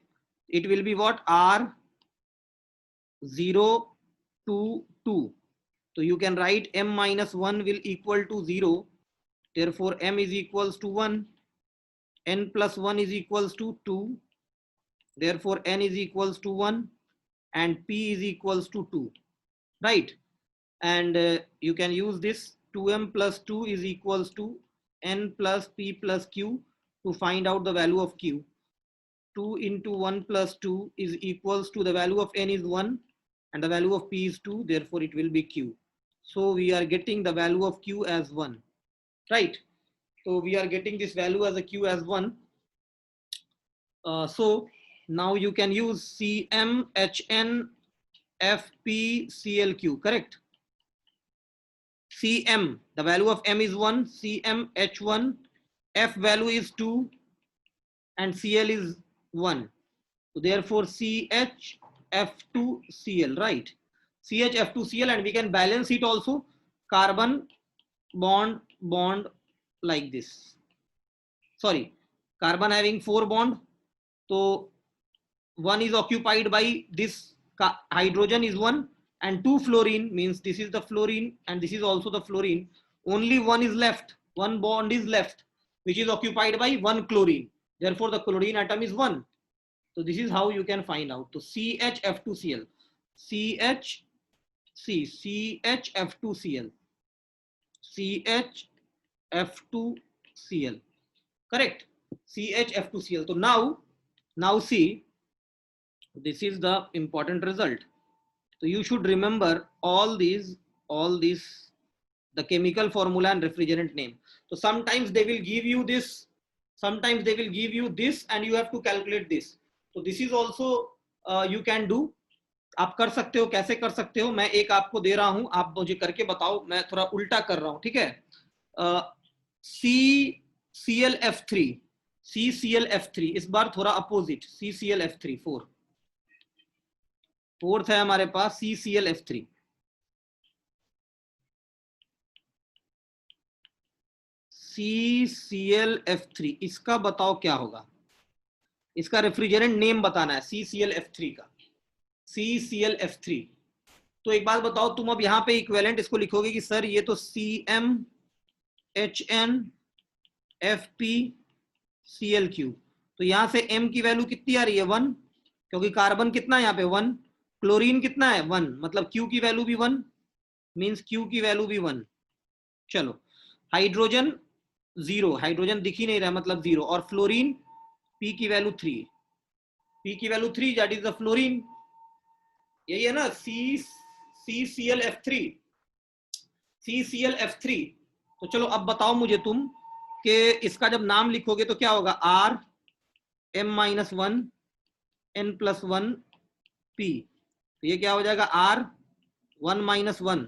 it will be what, R022. So you can write m-1 will equal to 0. Therefore m is equals to 1. N plus 1 is equals to 2. Therefore n is equals to 1 and p is equals to 2. Right? And you can use this 2m plus 2 is equals to n plus p plus q to find out the value of q. 2 into 1 plus 2 is equals to the value of n is 1 and the value of p is 2, therefore it will be q. So we are getting the value of q as 1, right? So we are getting this value as a q as 1. So now you can use Cm Hn Fp Clq, correct? Cm, the value of m is 1, Cm H1, F value is 2 and Cl is 1. So therefore CHF2Cl, right? CHF2Cl, and we can balance it also, carbon bond like this. Sorry, carbon having 4 bond, so 1 is occupied by this hydrogen is 1 and 2 fluorine, means this is the fluorine and this is also the fluorine. Only 1 is left, 1 bond is left, which is occupied by 1 chlorine. Therefore the chlorine atom is 1. So this is how you can find out. So CHF2Cl, CHF2Cl, CHF2Cl, correct? CHF2Cl. So now see, this is the important result. So you should remember all these, the chemical formula and refrigerant name. So sometimes they will give you this, sometimes they will give you this and you have to calculate this. So this is also you can do. आप कर सकते हो, कैसे कर सकते हो, मैं एक आपको दे रहा हूं, आप मुझे करके बताओ, मैं थोड़ा उल्टा कर रहा हूं, ठीक है? ClF3, CClF3, इस बार थोड़ा अपोजिट, CClF3 फोर्थ है हमारे पास CClF3। CClF3, इसका बताओ क्या होगा, इसका रेफ्रिजरेंट नेम बताना है CClF3 का, CClF3। तो एक बात बताओ, तुम अब यहाँ पे इक्विवेलेंट इसको लिखोगे कि सर ये तो CmHnFpClQ, तो यहां से M की वैल्यू कितनी आ रही है 1, क्योंकि कार्बन कितना है यहाँ पे 1, क्लोरीन कितना है 1, मतलब Q की वैल्यू भी 1, मींस Q की वैल्यू भी 1। चलो, हाइड्रोजन 0, हाइड्रोजन दिख ही नहीं रहा मतलब 0, और फ्लोरीन P की वैल्यू 3, P की value 3 that is the fluorine, यही है ना CClF3, CClF3। तो चलो अब बताओ मुझे तुम कि इसका जब नाम लिखोगे तो क्या होगा, Rm-1 N+1 P, तो ये क्या हो जाएगा R1-1,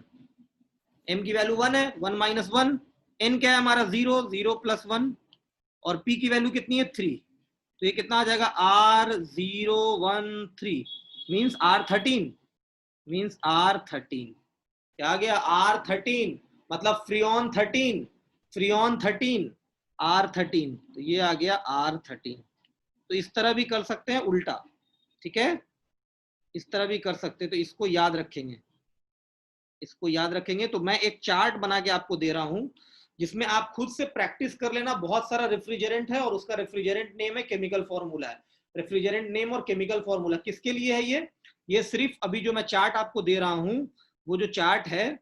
M की वैल्यू 1 है, 1-1, N क्या है हमारा 0, 0+1, और P की वैल्यू कितनी है 3, तो ये कितना आ जाएगा R013, means R13, means R13, क्या आ गया R13, मतलब फ्रियोन 13, फ्रियोन 13, R13, तो ये आ गया R13। तो इस तरह भी कर सकते हैं उल्टा, ठीक है, इस तरह भी कर सकते हैं, तो इसको याद रखेंगे, इसको याद रखेंगे। तो मैं एक चार्ट बना के आपको दे रहा हूं जिसमें आप खुद से प्रैक्टिस कर लेना, बहुत सारा रेफ्रिजरेंट है और उसका रेफ्रिजरेंट नेम है, केमिकल फॉर्मूला है, रेफ्रिजरेंट नेम और केमिकल फॉर्मूला किसके लिए है, ये सिर्फ अभी जो मैं चार्ट आपको दे रहा हूं, वो जो चार्ट है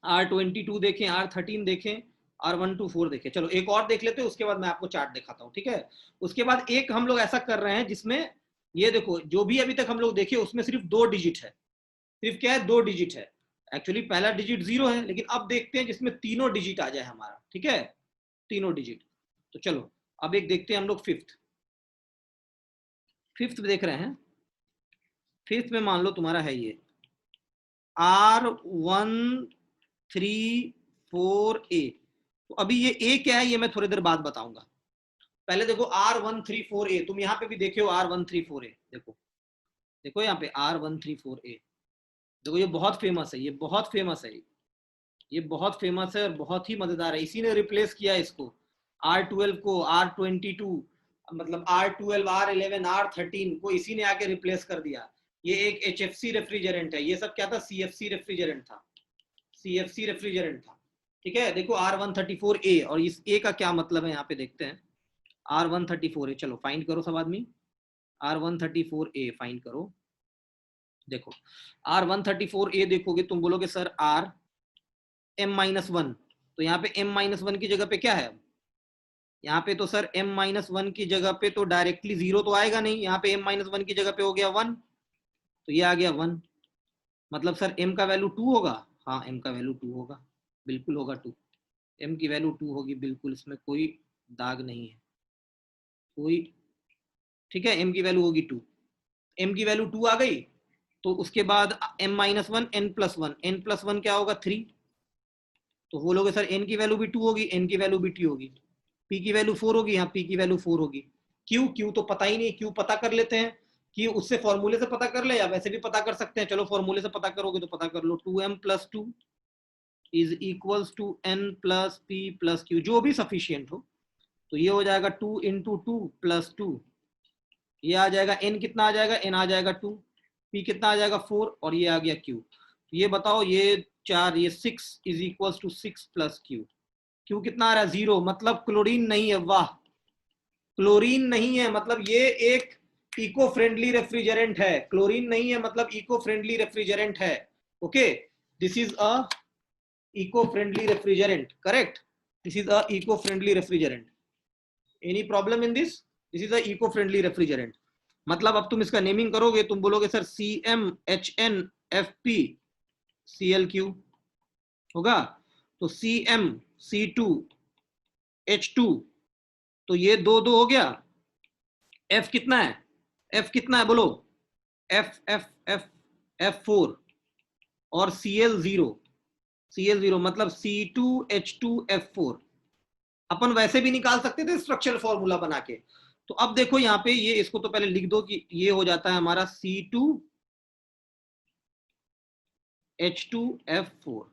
R22 देखें, R13 देखें, R124 देखें। चलो एक और देख लेते हैं, उसके बाद मैं आपको चार्ट दिखाता हूं, ठीक है। उसके बाद एक हम लोग ऐसा कर रहे हैं जिसमें ये देखो, जो भी अभी तक हम लोग देखे उसमें सिर्फ 2 डिजिट है, सिर्फ क्या है 2 डिजिट है, एक्चुअली पहला डिजिट 0 है, लेकिन अब देखते हैं जिसमें तीनों डिजिट आ जाए हमारा, ठीक है, तीनों डिजिट। तो चलो अब एक देखते हैं हम लोग फिफ्थ देख रहे हैं। फिफ्थ में मान लो तुम्हारा है ये R134A, तो अभी ये A क्या है ये मैं थोड़ी देर बाद बताऊंगा, पहले देखो R134A, तुम यहाँ पे भी देखे हो R134A, देखो देखो यहाँ पे R134A, देखो ये बहुत फेमस है, ये बहुत फेमस है, ये बहुत फेमस है और बहुत ही मजेदार है, इसी ने रिप्लेस किया इसको, R12 को, R22, मतलब R12, R11, R13 को इसी ने आके रिप्लेस कर दिया। ये एक HFC रेफ्रिजरेंट है, ये सब क्या था, CFC रेफ्रिजरेंट था, CFC रेफ्रिजरेंट था, ठीक है। देखो R134A, और इस A का क्या मतलब है यहाँ पे देखते हैं, R134A, चलो फाइंड करो सब आदमी, R134A फाइंड करो। देखो R134A देखोगे तुम बोलोगे सर M-1, तो यहाँ पे M-1 की जगह पे क्या है, यहाँ पे तो सर M-1 की जगह पे तो डायरेक्टली 0 तो आएगा नहीं, यहाँ पे M-1 की जगह पे हो गया 1, तो ये आ गया 1, मतलब सर M का वैल्यू 2 होगा, हाँ M का वैल्यू 2 होगा, बिल्कुल होगा 2, M की वैल्यू 2 होगी, बिल्कुल इसमें कोई दाग नहीं है कोई, ठीक है, M की वैल्यू होगी 2, M की वैल्यू 2 आ गई, तो उसके बाद M-1 N+1, N+1 क्या होगा 3, तो बोलोगे सर N की वैल्यू भी 2 होगी, N की वैल्यू भी 2 होगी, P की वैल्यू 4 होगी, हाँ P की वैल्यू 4 होगी, Q तो पता ही नहीं, Q पता कर लेते हैं, Q उससे फॉर्मूले से पता कर ले या वैसे भी पता कर सकते हैं, चलो फॉर्मूले से पता करोगे तो पता कर लो, 2m+2 is equals to n+p+q, जो भी सफिशियंट हो, तो ये हो जाएगा 2 × 2 + 2, ये आ जाएगा n कितना आ जाएगा, n आ जाएगा 2, p कितना आ जाएगा 4, और ये आ गया q, तो ये बताओ ये 4, ये 6 is equals to 6 + q, q कितना आ रहा है 0, मतलब क्लोरीन नहीं है, वाह क्लोरीन नहीं है, मतलब ये एक इको फ्रेंडली रेफ्रिजरेंट है, क्लोरीन नहीं है मतलब इको फ्रेंडली रेफ्रिजरेंट है, okay, this is a eco friendly refrigerant, correct, this is a eco friendly refrigerant, any problem in this, this is a eco friendly refrigerant, मतलब अब तुम इसका naming करोगे तुम बोलोगे सर CmHnFpClQ होगा, तो CmC2H2, तो ये 2 हो गया, F कितना है, F कितना है बोलो, F4, और Cl0 मतलब C2H2F4, अपन वैसे भी निकाल सकते थे स्ट्रक्चरल फॉर्मूला बना के। तो अब देखो यहाँ पे ये, इसको तो पहले लिख दो कि ये हो जाता है हमारा C2H2F4,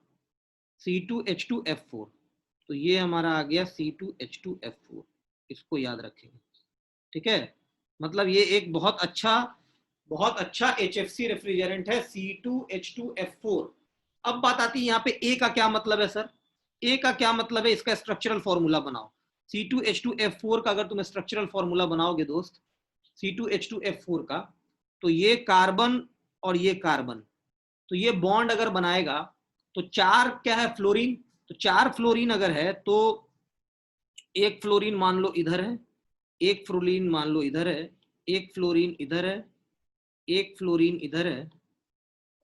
C2H2F4। तो ये हमारा आ गया C2H2F4, इसको याद रखेंगे, ठीक है। मतलब ये एक बहुत अच्छा HFC रेफ्रिजरेंट है C2H2F4। अब बात आती है यहाँ पे ए का क्या मतलब है सर, ए का क्या मतलब है, इसका स्ट्रक्चरल फॉर्मूला बनाओ। C2H2F4 का अगर तुम स्ट्रक्चरल फॉर्मूला बनाओगे दोस्त, C2H2F4 का, तो ये कार्बन और ये कार्बन, तो ये बॉन्ड अगर बनाएगा तो चार क्या है, फ्लोरीन। तो चार फ्लोरीन अगर है तो एक फ्लोरीन मान लो इधर है, एक फ्लोरीन मान लो इधर है, एक फ्लोरीन इधर है, एक फ्लोरीन इधर है,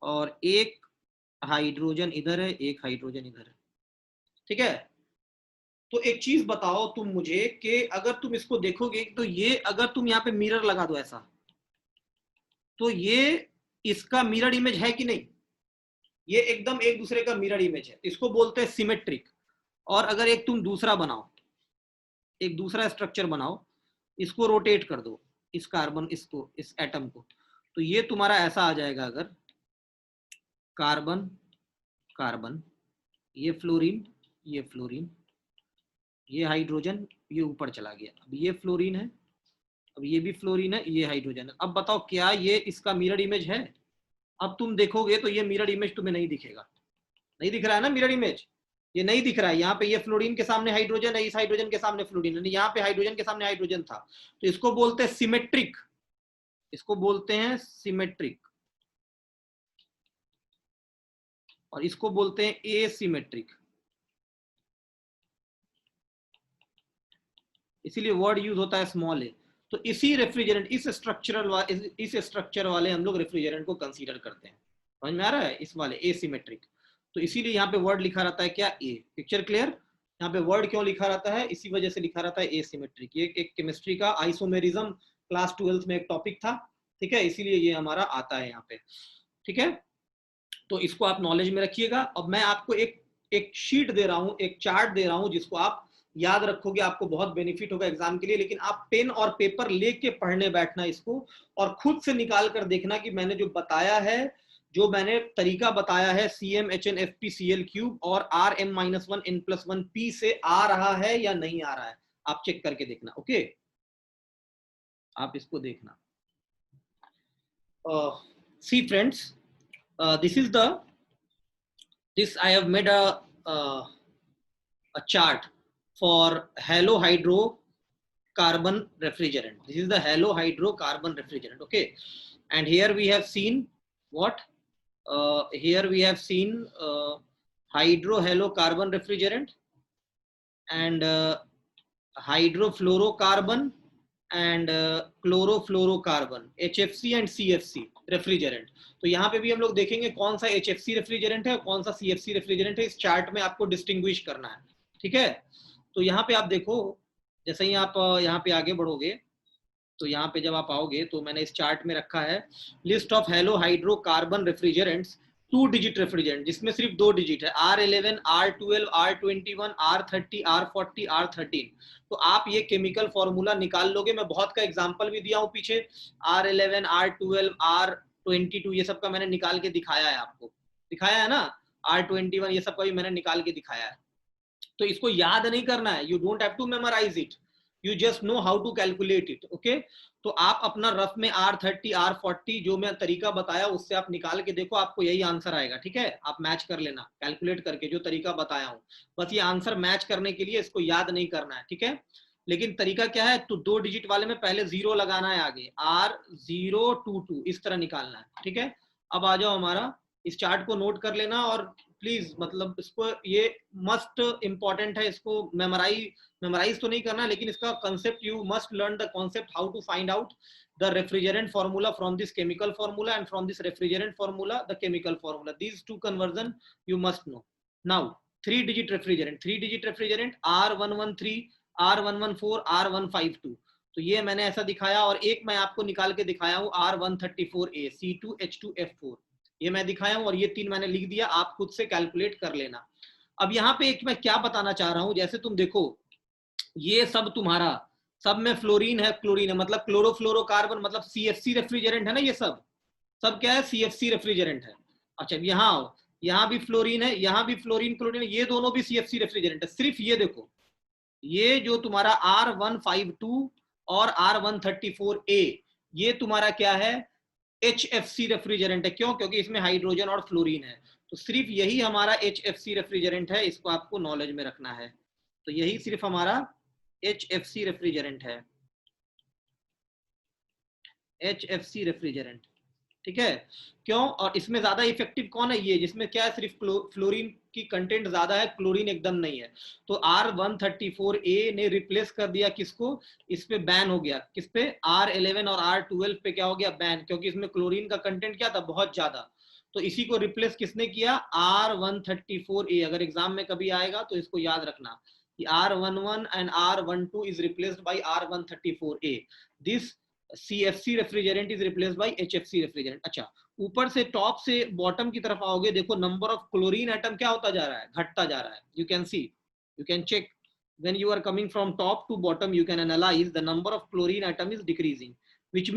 और एक हाइड्रोजन इधर है, एक हाइड्रोजन इधर है, ठीक है। तो एक चीज बताओ तुम मुझे कि अगर तुम इसको देखोगे तो ये, अगर तुम यहाँ पे मिरर लगा दो ऐसा, तो ये इसका मिरर इमेज है कि नहीं, ये एकदम एक दूसरे का मिरर इमेज है, इसको बोलते हैं सिमेट्रिक। और अगर एक तुम दूसरा बनाओ, एक दूसरा स्ट्रक्चर बनाओ, इसको रोटेट कर दो, इस कार्बन, इसको, इस एटम को, तो ये तुम्हारा ऐसा आ जाएगा, अगर कार्बन कार्बन, ये फ्लोरीन, ये फ्लोरीन, ये हाइड्रोजन, ये ऊपर चला गया, अब ये फ्लोरीन है, अब ये भी फ्लोरीन है, ये हाइड्रोजन है। अब बताओ क्या ये इसका मिरर इमेज है? अब तुम देखोगे तो ये मिरर इमेज तुम्हें नहीं दिखेगा, नहीं दिख रहा है ना मिरर इमेज, ये नहीं दिख रहा है। यहाँ पे ये फ्लोरीन के सामने हाइड्रोजन है, इस हाइड्रोजन के सामने फ्लोरीन है, यहाँ पे हाइड्रोजन के सामने हाइड्रोजन था। तो इसको बोलते हैं सिमेट्रिक, इसको बोलते हैं सिमेट्रिक, और इसको बोलते हैं एसिमेट्रिक। इसीलिए वर्ड यूज होता है स्मॉल ए। तो इसी रेफ्रिजरेंट, इस स्ट्रक्चर वाले हम लोग रेफ्रिजरेंट को कंसीडर करते हैं। समझ में आ रहा है, इस वाले एसिमेट्रिक। तो इसीलिए यहाँ पे वर्ड लिखा रहता है क्या, ए। Picture clear? यहाँ पे वर्ड क्यों लिखा रहता है, इसी वजह से लिखा रहता है एसिमेट्रिक। ये एक केमिस्ट्री का आइसोमेरिज्म क्लास 12th में एक टॉपिक था, ठीक है, इसीलिए ये हमारा आता है यहाँ पे, ठीक है। तो इसको आप नॉलेज में रखिएगा। अब मैं आपको एक एक शीट दे रहा हूं, एक चार्ट दे रहा हूं, जिसको आप याद रखोगे, आपको बहुत बेनिफिट होगा एग्जाम के लिए। लेकिन आप पेन और पेपर लेके पढ़ने बैठना इसको, और खुद से निकाल कर देखना कि मैंने जो बताया है, जो मैंने तरीका बताया है CmHnFpCl³ और Rm-1n+1p से आ रहा है या नहीं आ रहा है, आप चेक करके देखना। ओके, आप इसको देखना। सी friends, this I have made a chart for halohydrocarbon refrigerant. This is the halohydrocarbon refrigerant. Okay, and here we have seen what? Here we have seen hydrohalocarbon refrigerant and hydrofluorocarbon and chlorofluorocarbon, HFC and CFC refrigerant. तो यहाँ पे भी हम लोग देखेंगे कौन सा HFC refrigerant है और कौन सा CFC रेफ्रिजरेंट है, इस चार्ट में आपको डिस्टिंग्विश करना है, ठीक है। तो यहाँ पे आप देखो, जैसे ही आप यहाँ पे आगे बढ़ोगे, तो यहाँ पे जब आप आओगे तो मैंने इस चार्ट में रखा है list of halohydrocarbon refrigerants, 2 digit refrigerant, जिसमें सिर्फ 2 डिजिट है, R11, R12, R21, R30, R40, R13। तो आप ये केमिकल फॉर्मूला निकाल लोगे। मैं बहुत का एग्जांपल भी दिया हूँ पीछे, R11, R12, R22, ये सब का मैंने निकाल के दिखाया है, आपको दिखाया है ना, R21 ये सब का भी मैंने निकाल के दिखाया है। तो इसको याद नहीं करना है, you don't have to memorize it, you just know how to calculate it. Okay, तो आप अपना रफ में R30, R40 जो मैं तरीका बताया उससे आप निकाल के देखो, आपको यही आंसर आएगा, ठीक है। आप मैच कर लेना कैलकुलेट करके जो तरीका बताया हूं, बस ये आंसर मैच करने के लिए, इसको याद नहीं करना है, ठीक है। लेकिन तरीका क्या है, तो 2 डिजिट वाले में पहले 0 लगाना है आगे, R022 इस तरह निकालना है, ठीक है। अब आ जाओ, हमारा इस चार्ट को नोट कर लेना, और प्लीज मतलब इसको, ये मस्ट इंपॉर्टेंट है, इसको मेमोराइज तो नहीं करना, लेकिन इसका concept you must learn the concept, how to find out the refrigerant formula from this chemical formula and from this refrigerant formula the chemical formula, these 2 conversion you must know. Now 3 digit refrigerant R113, R114, R152, तो ये मैंने ऐसा दिखाया, और एक मैं आपको निकाल के दिखाया हूं R134A, C2H2F4, ये मैं दिखाया हूं, और ये 3 मैंने लिख दिया, आप खुद से कैलकुलेट कर लेना। अब यहाँ पे एक मैं क्या बताना चाह रहा हूं, जैसे तुम देखो ये सब तुम्हारा, सब में फ्लोरीन है, क्लोरीन है, मतलब क्लोरोफ्लोरोकार्बन, मतलब CFC रेफ्रिजरेंट है ना, ये सब सब क्या है, CFC रेफ्रिजरेंट है। अच्छा यहाँ आओ, यहाँ भी फ्लोरीन है, यहाँ भी फ्लोरीन क्लोरीन है, ये दोनों भी CFC रेफ्रिजरेंट है। सिर्फ ये देखो, ये जो तुम्हारा R152 और R134A, ये तुम्हारा क्या है, HFC रेफ्रिजरेंट है। क्यों? क्योंकि इसमें हाइड्रोजन और फ्लोरीन है। तो सिर्फ यही हमारा HFC रेफ्रिजरेंट है, इसको आपको नॉलेज में रखना है। तो यही सिर्फ हमारा HFC रेफ्रिजरेंट है, HFC रेफ्रिजरेंट, ठीक है। क्यों? और इसमें ज्यादा इफेक्टिव कौन है, ये जिसमें क्या है, सिर्फ फ्लोरीन की कंटेंट ज्यादा है, क्लोरीन एकदम नहीं है। तो R134A ने रिप्लेस कर दिया किसको, इस पे बैन हो गया, किस पे, R11 और R12 पे क्या हो गया, बैन, क्योंकि इसमें क्लोरीन का कंटेंट क्या था, बहुत ज्यादा। तो इसी को रिप्लेस किसने किया, R134A। अगर एग्जाम में कभी आएगा तो इसको याद रखना कि R11 and R12 is replaced by R134A। This CFC refrigerant is replaced by HFC refrigerant. अच्छा, ऊपर से टॉप से बॉटम की तरफ आओगे, देखो नंबर ऑफ क्लोरीन एटम क्या होता जा रहा है, घटता जा रहा है। You can see, you can check, when you are coming from top to bottom you can analyze the number of chlorine atom is decreasing, which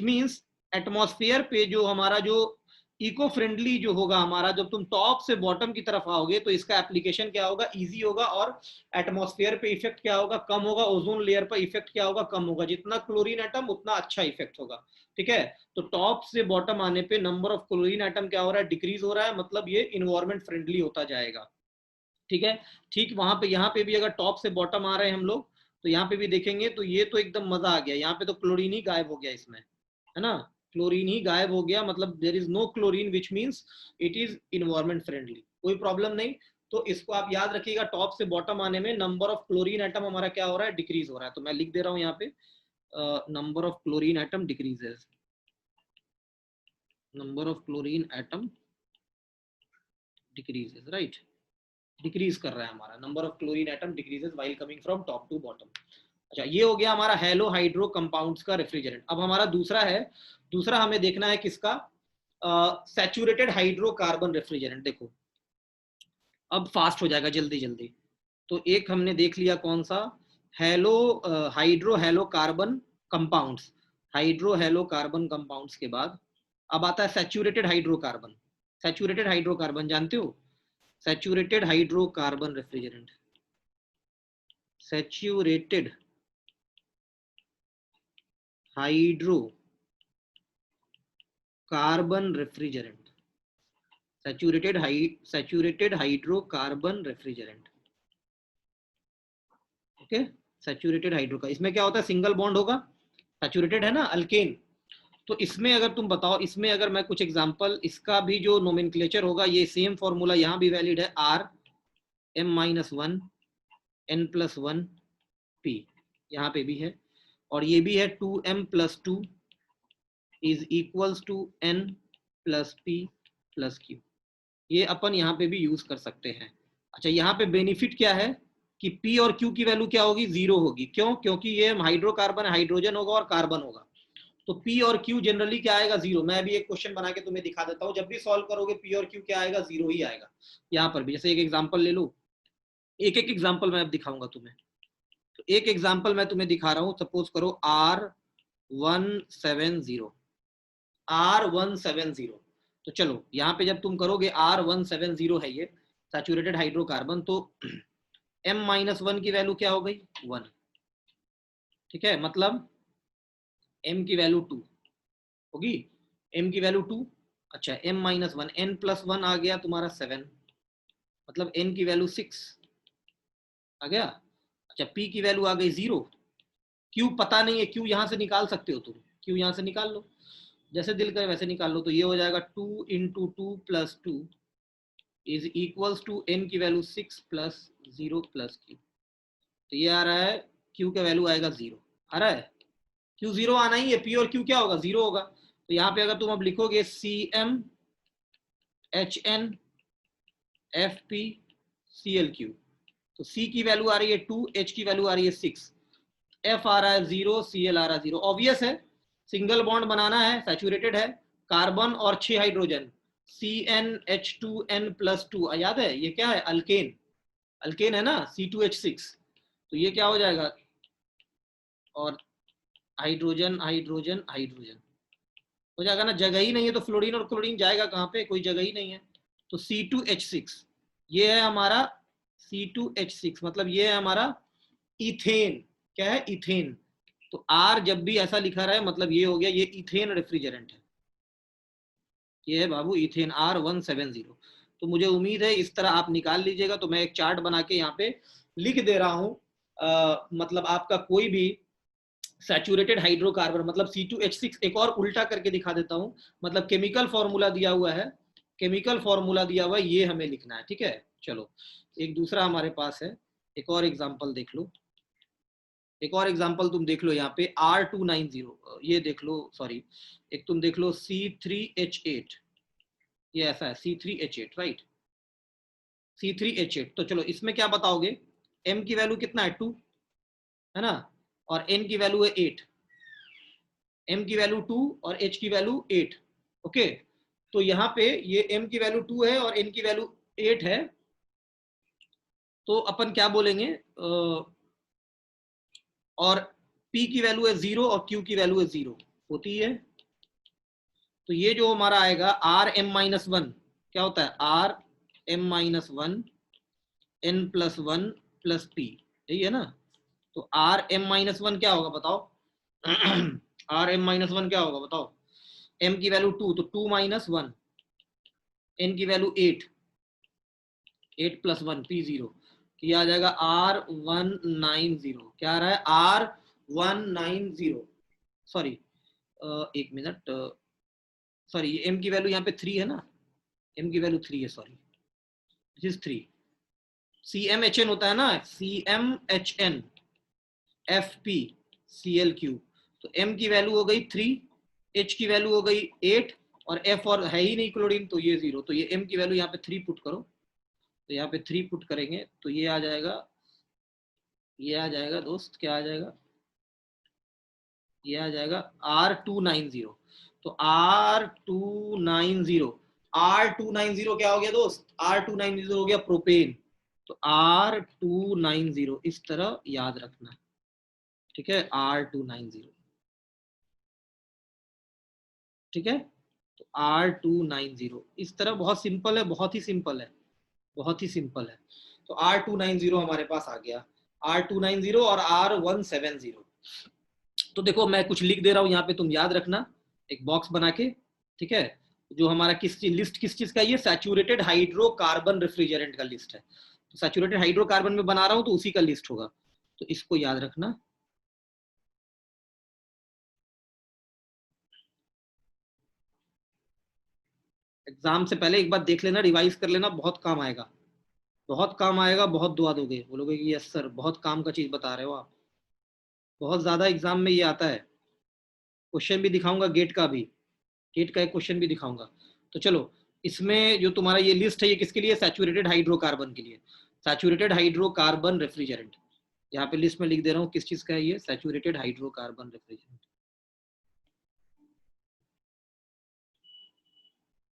means atmosphere पे जो हमारा जो इको फ्रेंडली जो होगा हमारा, जब तुम टॉप से बॉटम की तरफ आओगे तो इसका एप्लीकेशन क्या होगा, इजी होगा, और एटमॉस्फेयर पे इफेक्ट क्या होगा, कम होगा, ओजोन लेयर पर इफेक्ट क्या होगा, कम होगा। जितना क्लोरीन एटम उतना अच्छा इफेक्ट होगा, ठीक है। तो टॉप से बॉटम आने पे नंबर ऑफ क्लोरीन एटम क्या हो रहा है, डिक्रीज हो रहा है, मतलब ये इन्वायरमेंट फ्रेंडली होता जाएगा, ठीक है। ठीक वहां पे, यहाँ पे भी अगर टॉप से बॉटम आ रहे हैं हम लोग, तो यहाँ पे भी देखेंगे तो ये तो एकदम मजा आ गया, यहाँ पे तो क्लोरीन ही गायब हो गया इसमें, है ना, क्लोरीन ही गायब हो गया, मतलब there is no chlorine, which means it is environment friendly, कोई प्रॉब्लम नहीं। तो इसको आप याद रखिएगा, टॉप से बॉटम आने में नंबर ऑफ क्लोरीन एटम हमारा क्या हो रहा है, डिक्रीज हो रहा है। तो मैं लिख दे रहा हूँ यहाँ पे, number of chlorine atom decreases, number of chlorine atom decreases, right, decrease कर रहा है हमारा, number of chlorine atom decreases while coming from top to bottom. अच्छा, ये हो गया हमारा हेलो हाइड्रो कंपाउंड्स का रेफ्रिजरेंट। अब हमारा दूसरा है, दूसरा हमें देखना है किसका, सैचुरेटेड हाइड्रोकार्बन रेफ्रिजरेंट। देखो अब फास्ट हो जाएगा जल्दी जल्दी। तो एक हमने देख लिया कौन सा, hello hydro halo carbon compounds, hydro halo carbon compounds के बाद अब आता है सैचुरेटेड हाइड्रोकार्बन। सैचुरेटेड हाइड्रोकार्बन जानते हो, saturated hydrocarbon refrigerant, saturated hydro carbon refrigerant, saturated hydrocarbon refrigerant, okay. Saturated hydro का इसमें क्या होता है, सिंगल बॉन्ड होगा, सैचुरेटेड है ना, अल्केन। तो इसमें अगर तुम बताओ, इसमें अगर मैं कुछ एग्जांपल, इसका भी जो नोमेनक्लेचर होगा, ये सेम फॉर्मूला यहाँ भी वैलिड है, R(m-1 n+1 p), यहाँ पे भी है, और ये भी है 2m+2 is equals to n+p+q, ये अपन यहाँ पे भी यूज कर सकते हैं। अच्छा, यहाँ पे बेनिफिट क्या है कि P और Q की वैल्यू क्या होगी, 0 होगी। क्यों? क्योंकि ये हाइड्रोकार्बन, हाइड्रोजन होगा और कार्बन होगा, तो P और Q जनरली क्या आएगा, 0। मैं अभी एक क्वेश्चन बना के तुम्हें दिखा देता हूँ, जब भी सॉल्व करोगे P और Q क्या आएगा, 0 ही आएगा। यहाँ पर भी जैसे एक एग्जाम्पल ले लो, एक एक एग्जाम्पल मैं अब दिखाऊंगा तुम्हें। तो एक एग्जाम्पल मैं तुम्हें दिखा रहा हूँ, सपोज करो R170, तो चलो यहाँ पे जब तुम करोगे R170 है ये सैचुरेटेड हाइड्रोकार्बन, तो m-1 की वैल्यू क्या हो गई, 1, ठीक है, मतलब m की वैल्यू 2 होगी, m की वैल्यू 2। अच्छा, m-1, n+1 आ गया तुम्हारा 7, मतलब n की वैल्यू 6 आ गया। अच्छा, p की वैल्यू आ गई 0, q पता नहीं है, q यहाँ से निकाल सकते हो तुम, q यहाँ से निकाल लो, जैसे दिल करे वैसे निकाल लो। तो ये हो जाएगा 2 × 2 + 2 इज इक्वल्स टू n की वैल्यू 6 + 0 + q। तो ये आ रहा है, q का वैल्यू आएगा 0, आ रहा है, q 0 आना ही है, p और q क्या होगा, 0 होगा। तो यहाँ पे अगर तुम अब लिखोगे CmHn FpClQ, तो C की वैल्यू आ रही है 2, H की वैल्यू आ रही है 6, F आ रहा है 0, Cl आ रहा है 0। ऑब्वियस है, सिंगल बॉन्ड बनाना है, सैचुरेटेड है, कार्बन और 6 हाइड्रोजन, CnH2n+2, याद है ये क्या है, अल्केन, अल्केन है ना, C2H6। तो ये क्या हो जाएगा, और हाइड्रोजन हाइड्रोजन हाइड्रोजन हो जाएगा ना, जगह ही नहीं है तो फ्लोरीन और क्लोरीन जाएगा कहाँ पे, कोई जगह ही नहीं है। तो C2H6 ये है हमारा C2H6, मतलब ये है हमारा इथेन। क्या है, इथेन। तो R जब भी ऐसा लिखा रहा है मतलब ये हो गया, ये इथेन रेफ्रिजरेंट है, ये है बाबू इथेन R170। तो मुझे उम्मीद है इस तरह आप निकाल लीजिएगा। तो मैं एक चार्ट बना के यहाँ पे लिख दे रहा हूँ, मतलब आपका कोई भी सैचुरेटेड हाइड्रोकार्बन मतलब C2H6, एक और उल्टा करके दिखा देता हूँ, मतलब केमिकल फॉर्मूला दिया हुआ है, केमिकल फॉर्मूला दिया हुआ है, ये हमें लिखना है, ठीक है। चलो एक दूसरा हमारे पास है, एक और एग्जांपल देख लो, एक और एग्जांपल तुम देख लो यहाँ पे R290, ये देख लो, सॉरी एक तुम देख लो C3H8, ये ऐसा है C3H8, राइट, C3H8। तो चलो इसमें क्या बताओगे, M की वैल्यू कितना है 2 है ना, और N की वैल्यू है 8, M की वैल्यू 2 और H की वैल्यू 8। ओके, तो यहाँ पे ये M की वैल्यू 2 है और N की वैल्यू 8 है, तो अपन क्या बोलेंगे, और P की वैल्यू है 0 और Q की वैल्यू है 0 होती है। तो ये जो हमारा आएगा Rm-1 क्या होता है, Rm-1 N+1 प्लस P, यही है ना। तो Rm-1 क्या होगा बताओ Rm-1 क्या होगा बताओ, M की वैल्यू 2 तो 2 - 1, N की वैल्यू 8, 8 + 1 P0, ये आ जाएगा R190। क्या आ रहा है, R190, सॉरी एक मिनट, सॉरी M की वैल्यू यहाँ पे 3 है ना, M की वैल्यू 3 है, सॉरी दिस इज 3। CmHn होता है ना, CmHn FpClQ, तो M की वैल्यू हो गई 3, H की वैल्यू हो गई 8 और F और है ही नहीं क्लोरीन तो ये 0। तो ये M की वैल्यू यहाँ पे 3 पुट करो, तो यहाँ पे 3 पुट करेंगे तो ये आ जाएगा, ये आ जाएगा दोस्त, क्या आ जाएगा, ये आ जाएगा R290। तो R290 क्या हो गया दोस्त, R290 हो गया प्रोपेन। तो R290 इस तरह याद रखना, ठीक है, R290, ठीक है। तो R290 इस तरह, बहुत सिंपल है, बहुत ही सिंपल है, बहुत ही सिंपल है। तो R290 हमारे पास आ गया, R290 और R170। तो देखो मैं कुछ लिख दे रहा हूँ यहाँ पे, तुम याद रखना एक बॉक्स बना के, ठीक है। जो हमारा किस चीज लिस्ट, किस चीज का, ये सैचुरेटेड हाइड्रोकार्बन रेफ्रिजरेंट का लिस्ट है। तो सैचुरेटेड हाइड्रोकार्बन में बना रहा हूँ तो उसी का लिस्ट होगा, तो इसको याद रखना। एग्जाम से पहले एक बार देख लेना, रिवाइज कर लेना, बहुत काम आएगा, बहुत काम आएगा, बहुत दुआ दोगे, बोलोगे कि यस सर बहुत काम का चीज बता रहे हो आप, बहुत ज्यादा एग्जाम में ये आता है। क्वेश्चन भी दिखाऊंगा गेट का भी, गेट का एक क्वेश्चन भी दिखाऊंगा। तो चलो इसमें जो तुम्हारा ये लिस्ट है ये किसके लिए, सैचुरेटेड हाइड्रोकार्बन के लिए, सैचुरेटेड हाइड्रोकार्बन रेफ्रिजरेंट। यहाँ पे लिस्ट में लिख दे रहा हूँ किस चीज का है ये, saturated hydrocarbon refrigerant.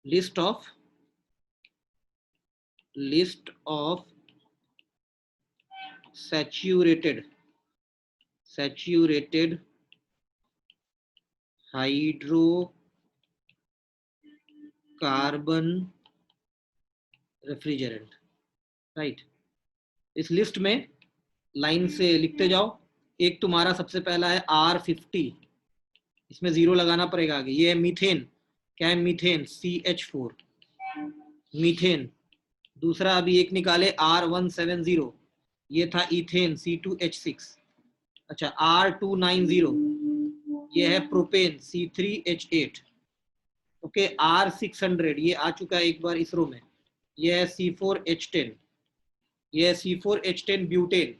List of saturated hydrocarbon refrigerant, right. इस लिस्ट में लाइन से लिखते जाओ। एक तुम्हारा सबसे पहला है R50, इसमें 0 लगाना पड़ेगा आगे, ये है मीथेन। क्या है, मीथेन CH4, मीथेन। दूसरा अभी एक निकाले R170, ये था इथेन C2H6। अच्छा R290 ये है प्रोपेन C3H8। ओके R600 ये आ चुका है एक बार इसरो में, ये है C4H10, ये है C4H10 ब्यूटेन,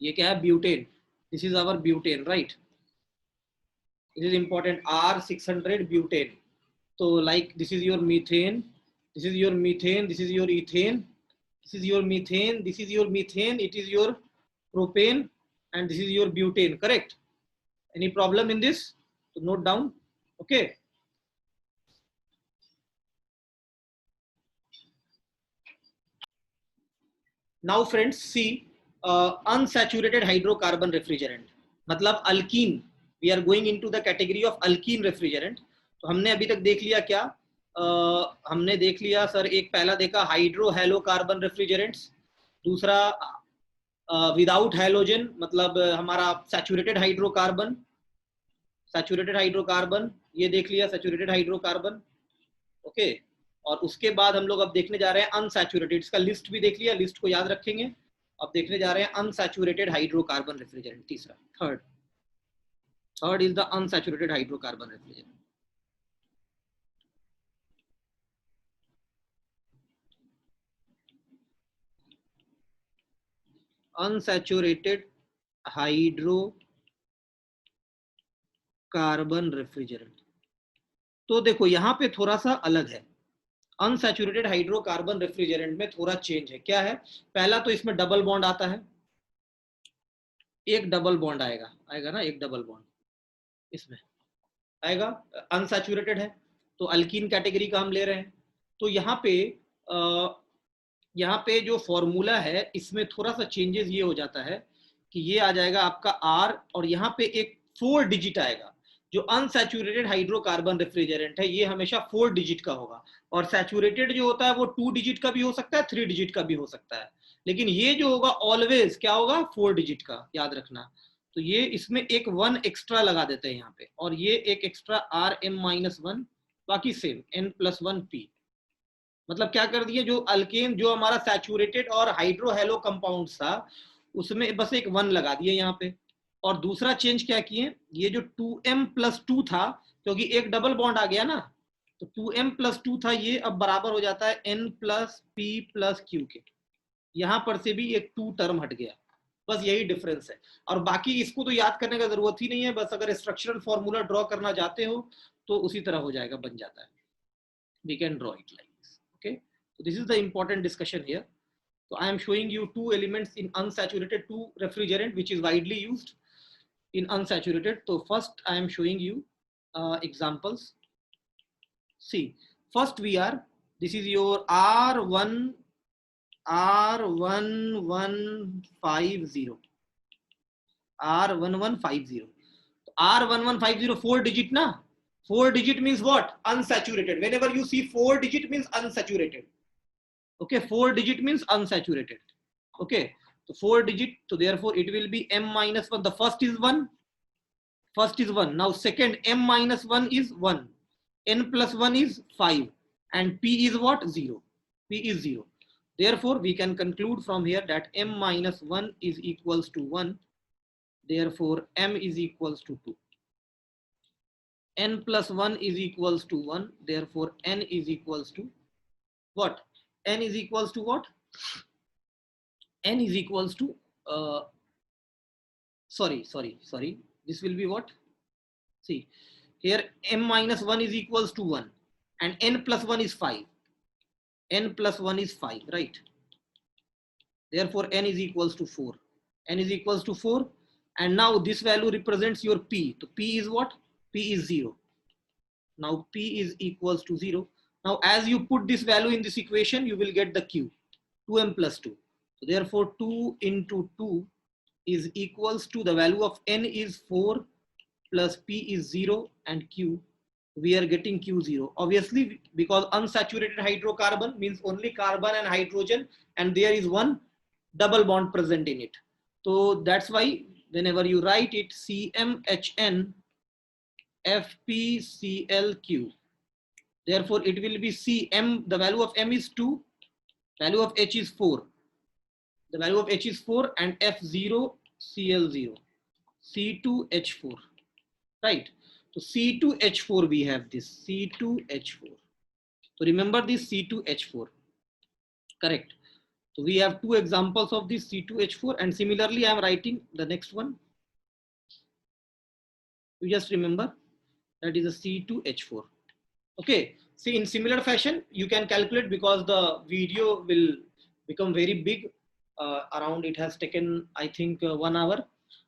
ये क्या है butane, this is our butane, right. It is important, R600 butane. तो like this is your methane, this is your methane, this is your ethane, this is your methane, this is your methane, it is your propane, and this is your butane, correct? Any problem in this? So note down, okay. Now friends see, unsaturated hydrocarbon refrigerant, मतलब alkene, we are going into the category of alkene refrigerant. तो हमने अभी तक देख लिया क्या, हमने देख लिया सर, एक पहला देखा हाइड्रो हेलोकार्बन रेफ्रिजरेंट्स, दूसरा विदाउट हैलोजन, मतलब हमारा सैचुरेटेड हाइड्रोकार्बन, ये देख लिया सैचुरेटेड हाइड्रोकार्बन। ओके, और उसके बाद हम लोग अब देखने जा रहे हैं अनसैचुरेटेड, इसका लिस्ट भी देख लिया, लिस्ट को याद रखेंगे। अब देखने जा रहे हैं अनसैचुरेटेड हाइड्रोकार्बन रेफ्रिजरेंट, तीसरा, third is the unsaturated hydrocarbon refrigerant. Unsaturated hydrocarbon refrigerant, तो देखो यहाँ पे थोड़ा सा अलग है, अनसैचुरेटेड हाइड्रोकार्बन रेफ्रिजरेंट में थोड़ा चेंज है। क्या है, पहला तो इसमें डबल बॉन्ड आता है, एक डबल बॉन्ड आएगा ना, एक डबल बॉन्ड इसमें आएगा, अनसैचुरेटेड है तो अल्कीन कैटेगरी का हम ले रहे हैं। तो यहाँ पे जो फॉर्मूला है इसमें थोड़ा सा चेंजेस ये हो जाता है कि ये आ जाएगा आपका R, और यहाँ पे एक 4 डिजिट आएगा। जो अनसैचुरेटेड हाइड्रोकार्बन रेफ्रिजरेंट है ये हमेशा 4 डिजिट का होगा, और सैचुरेटेड जो होता है वो 2 डिजिट का भी हो सकता है, 3 डिजिट का भी हो सकता है, लेकिन ये जो होगा ऑलवेज क्या होगा, 4 डिजिट का, याद रखना। तो ये इसमें एक 1 एक्स्ट्रा लगा देते हैं यहाँ पे, और ये एक एक्स्ट्रा RM-1, बाकी सेम N+1P, मतलब क्या कर दिए, जो अल्केन जो हमारा सैचुरेटेड और हाइड्रोहेलो कंपाउंड था उसमें बस एक 1 लगा दिए यहाँ पे। और दूसरा चेंज क्या किए, ये जो 2M+2 था, क्योंकि एक डबल बॉन्ड आ गया ना, तो 2M+2 था, ये अब बराबर हो जाता है N+P+Q के, यहां पर से भी एक 2 टर्म हट गया, बस यही डिफरेंस है। और बाकी इसको तो याद करने का जरूरत ही नहीं है, बस अगर स्ट्रक्चरल फॉर्मूला ड्रॉ करना चाहते हो तो उसी तरह हो जाएगा, बन जाता है, we can draw it like this. Okay, so this is the important discussion here. So I am showing you 2 elements in unsaturated 2 refrigerant which is widely used in unsaturated. So first I am showing you examples. See, first this is your R1150, R1150, R1150 4 digit na, 4 digit means what, unsaturated. Whenever you see 4 digit means unsaturated. Okay, 4 digit means unsaturated. Okay, so 4 digit, so therefore it will be M-1, the first is 1, now second M-1 is 1, N+1 is 5, and P is what, 0, P is 0. Therefore we can conclude from here that M-1 is equals to 1, therefore M is equals to 2. N+1 is equals to 1, therefore N is equals to what? N is equals to what? N is equals to sorry, this will be what? See, here M-1 is equals to 1 and N+1 is 5. N+1 is 5, right? Therefore N is equals to 4. N is equals to 4, and now this value represents your P. So P is what? P is 0. Now P is equals to 0. Now as you put this value in this equation, you will get the Q, 2M+2. So therefore 2 into 2 is equals to, the value of N is 4 plus P is 0 and Q, we are getting Q0. Obviously, because unsaturated hydrocarbon means only carbon and hydrogen, and there is one double bond present in it. So that's why whenever you write it CmHn FpClQ, therefore it will be Cm, the value of M is 2, value of H is 4, the value of H is 4, and F0Cl0, C2H4, right? So C2H4 we have this, C2H4. So remember this C2H4, correct? So we have 2 examples of this C2H4, and similarly I am writing the next one. You just remember that is a C2H4. Okay, see, in similar fashion you can calculate, because the video will become very big, around it has taken I think 1 hour,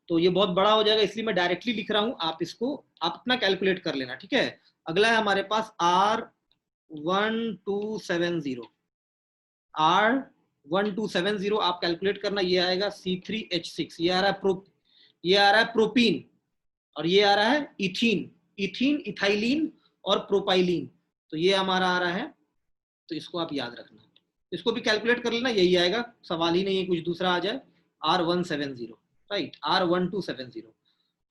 तो ये बहुत बड़ा हो जाएगा, इसलिए मैं directly लिख रहा हूं, आप इसको आप अपना कैलकुलेट कर लेना, ठीक है। अगला है हमारे पास R1270, 1270 आप कैलकुलेट करना, ये आएगा C3H6, ये आ रहा है ये आ रहा है प्रोपीन, और ये आ रहा है इथीन, इथीन, इथाइलिन और प्रोपाइलिन, तो ये हमारा आ रहा है, तो इसको आप याद रखना, इसको भी कैलकुलेट कर लेना, यही आएगा, सवाल ही नहीं है कुछ दूसरा आ जाए, R170, राइट, R1270।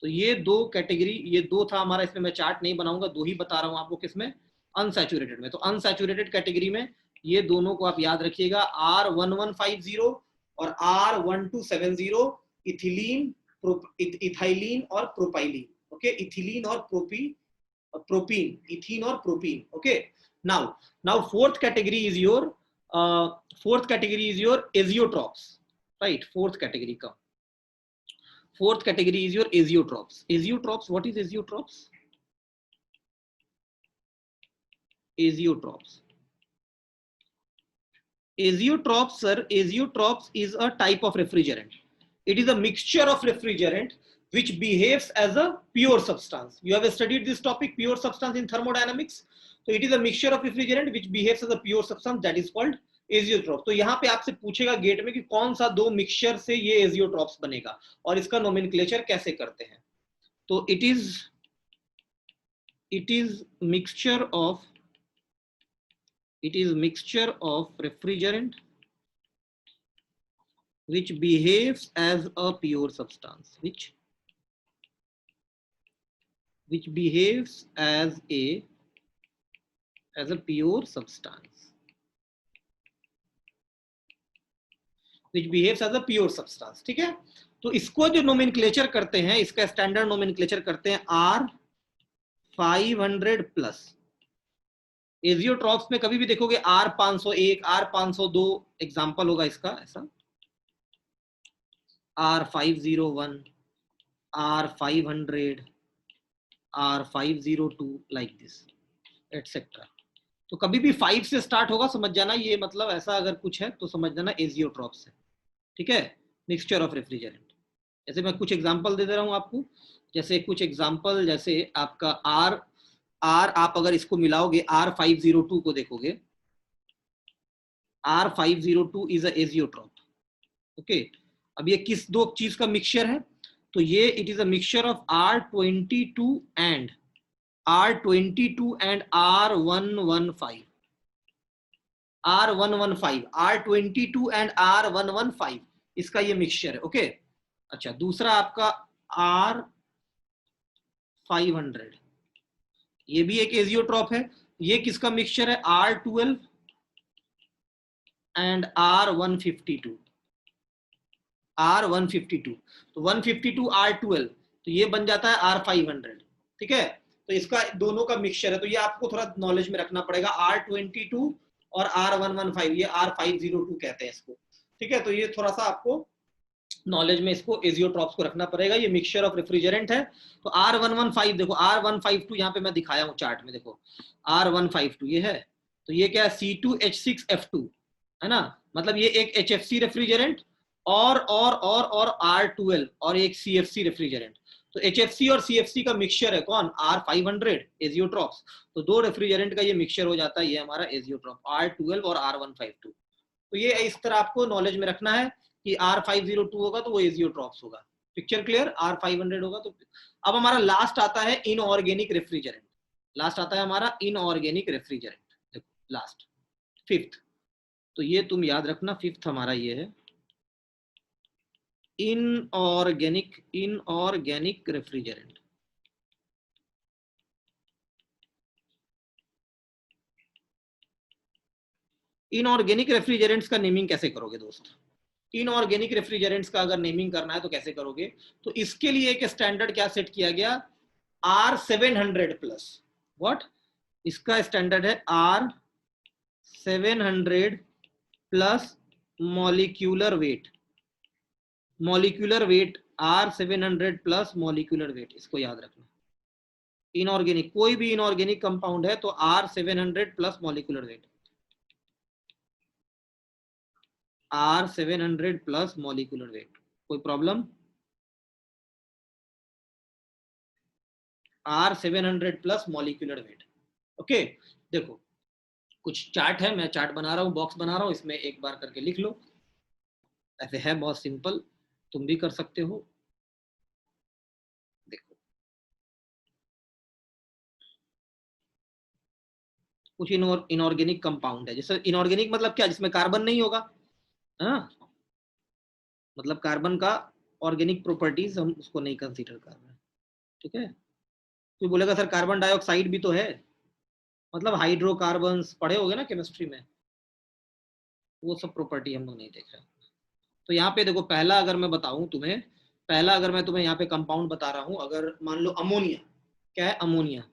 तो ये दो कैटेगरी, ये दो था हमारा, इसमें मैं चार्ट नहीं बनाऊंगा, दो ही बता रहा हूं आपको, किसमें, अनसैचुरेटेड में। तो अनसैचुरेटेड कैटेगरी में ये दोनों को आप याद रखिएगा, R1150 और R1270, इथिलीन, इथाइलिन और प्रोपाइलिन, ओके, इथिलीन और प्रोपीन, इथीन और propene, okay. Now fourth category is your azeotropes, right, fourth category का, fourth category is your azeotrophs. Azeotrophs, what is azeotrophs? Azeotrophs, sir, azeotrophs is a type of refrigerant. It is a mixture of refrigerant which behaves as a pure substance. You have studied this topic, pure substance, in thermodynamics. So it is a mixture of refrigerant which behaves as a pure substance, that is called azeotrope. तो यहाँ पे आपसे पूछेगा gate में कि कौन सा दो मिक्सचर से ये एजियोट्रॉप्स बनेगा और इसका नोमेनक्लेचर कैसे करते हैं। तो it is mixture of refrigerant which behaves as a pure substance, which behaves as a pure substance, which behaves as a pure substance, ठीक है। तो इसको जो नोमेनक्लेचर करते हैं, इसका स्टैंडर्ड नोमेनक्लेचर करते हैं R500 प्लस। एजियोट्रॉप्स में कभी भी देखोगे R501, R502 एग्जांपल होगा इसका, ऐसा R501, R500, R502, like this etcetera. तो कभी भी 5 से स्टार्ट होगा, समझ जाना, ये मतलब ऐसा अगर कुछ है तो समझ जाना एजियोट्रॉप्स है, ठीक है, मिक्सचर ऑफ रेफ्रिजरेंट। जैसे मैं कुछ एग्जांपल दे दे रहा हूं आपको, जैसे कुछ एग्जांपल, जैसे आपका R आप अगर इसको मिलाओगे, R502 को देखोगे, R502 is a azeotrope, okay. अब ये किस दो चीज का मिक्सचर है, तो ये it is a mixture of R22 and R22 and R115, R115, R22 and R115, इसका ये मिक्सचर है, ओके। अच्छा, दूसरा आपका R500, ये भी एक एजियोट्रॉप है, ये किसका मिक्सचर है, R12 एंड R152, R152, तो 152 R12, तो ये बन जाता है R500, ठीक है। तो इसका दोनों का मिक्सचर है, तो ये आपको थोड़ा नॉलेज में रखना पड़ेगा, R22 और R115, ये R502 कहते हैं इसको, ठीक है। तो ये थोड़ा सा आपको नॉलेज में इसको एजियोट्रॉप्स को रखना पड़ेगा, ये मिक्सचर ऑफ रेफ्रिजरेंट है। तो R115 देखो, R152 यहाँ पे मैं दिखाया हूँ चार्ट में, देखो R152 ये है, तो ये क्या है, C2H6F2 है ना, मतलब ये एक HFC रेफ्रिजरेंट और R12 और एक CFC रेफ्रिजरेंट। तो HFC और CFC का मिक्सचर है कौन, R500 एजियोट्रॉप्स। तो दो रेफ्रिजरेंट का ये मिक्सचर हो जाता है, ये हमारा एजियोट्रॉप R12 और R152। तो ये इस तरह आपको नॉलेज में रखना है कि R502 होगा तो वो एजियोट्रॉप्स होगा, पिक्चर क्लियर। R500 होगा तो। अब हमारा लास्ट आता है इनऑर्गेनिक रेफ्रिजरेंट, लास्ट आता है हमारा इनऑर्गेनिक रेफ्रिजरेंट, देखो लास्ट, फिफ्थ। तो ये तुम याद रखना, फिफ्थ हमारा ये है इनऑर्गेनिक रेफ्रिजरेंट। इनऑर्गेनिक रेफ्रिजरेंट्स का नेमिंग कैसे करोगे दोस्त, इनऑर्गेनिक रेफ्रिजरेंट्स का अगर नेमिंग करना है तो कैसे करोगे, तो इसके लिए एक स्टैंडर्ड क्या सेट किया गया, R700 प्लस, व्हाट, इसका स्टैंडर्ड है R700 plus molecular weight, R700 plus molecular wait, इसको याद रखना। इनऑर्गेनिक, कोई भी इनऑर्गेनिक कंपाउंड है तो R700 plus molecular weight, R700 plus molecular weight, कोई problem, R700 plus molecular weight, okay. देखो कुछ चार्ट है, मैं चार्ट बना रहा हूँ, बॉक्स बना रहा हूँ, इसमें एक बार करके लिख लो। ऐसे है, बहुत सिंपल, तुम भी कर सकते हो। देखो कुछ इनऑर्गेनिक कंपाउंड है, जैसे इनऑर्गेनिक मतलब क्या, जिसमें कार्बन नहीं होगा, हाँ, मतलब कार्बन का ऑर्गेनिक प्रॉपर्टीज हम उसको नहीं कंसीडर कर रहे हैं, ठीक है। तो बोलेगा सर कार्बन डाइऑक्साइड भी तो है, मतलब हाइड्रोकार्बन्स पढ़े होगे ना केमिस्ट्री में, वो सब प्रॉपर्टी हम लोग नहीं देख रहे। तो यहाँ पे देखो, पहला अगर मैं बताऊं तुम्हें, पहला अगर मैं तुम्हें यहाँ पे कंपाउंड बता रहा हूं, अगर मान लो अमोनिया, क्या है अमोनिया,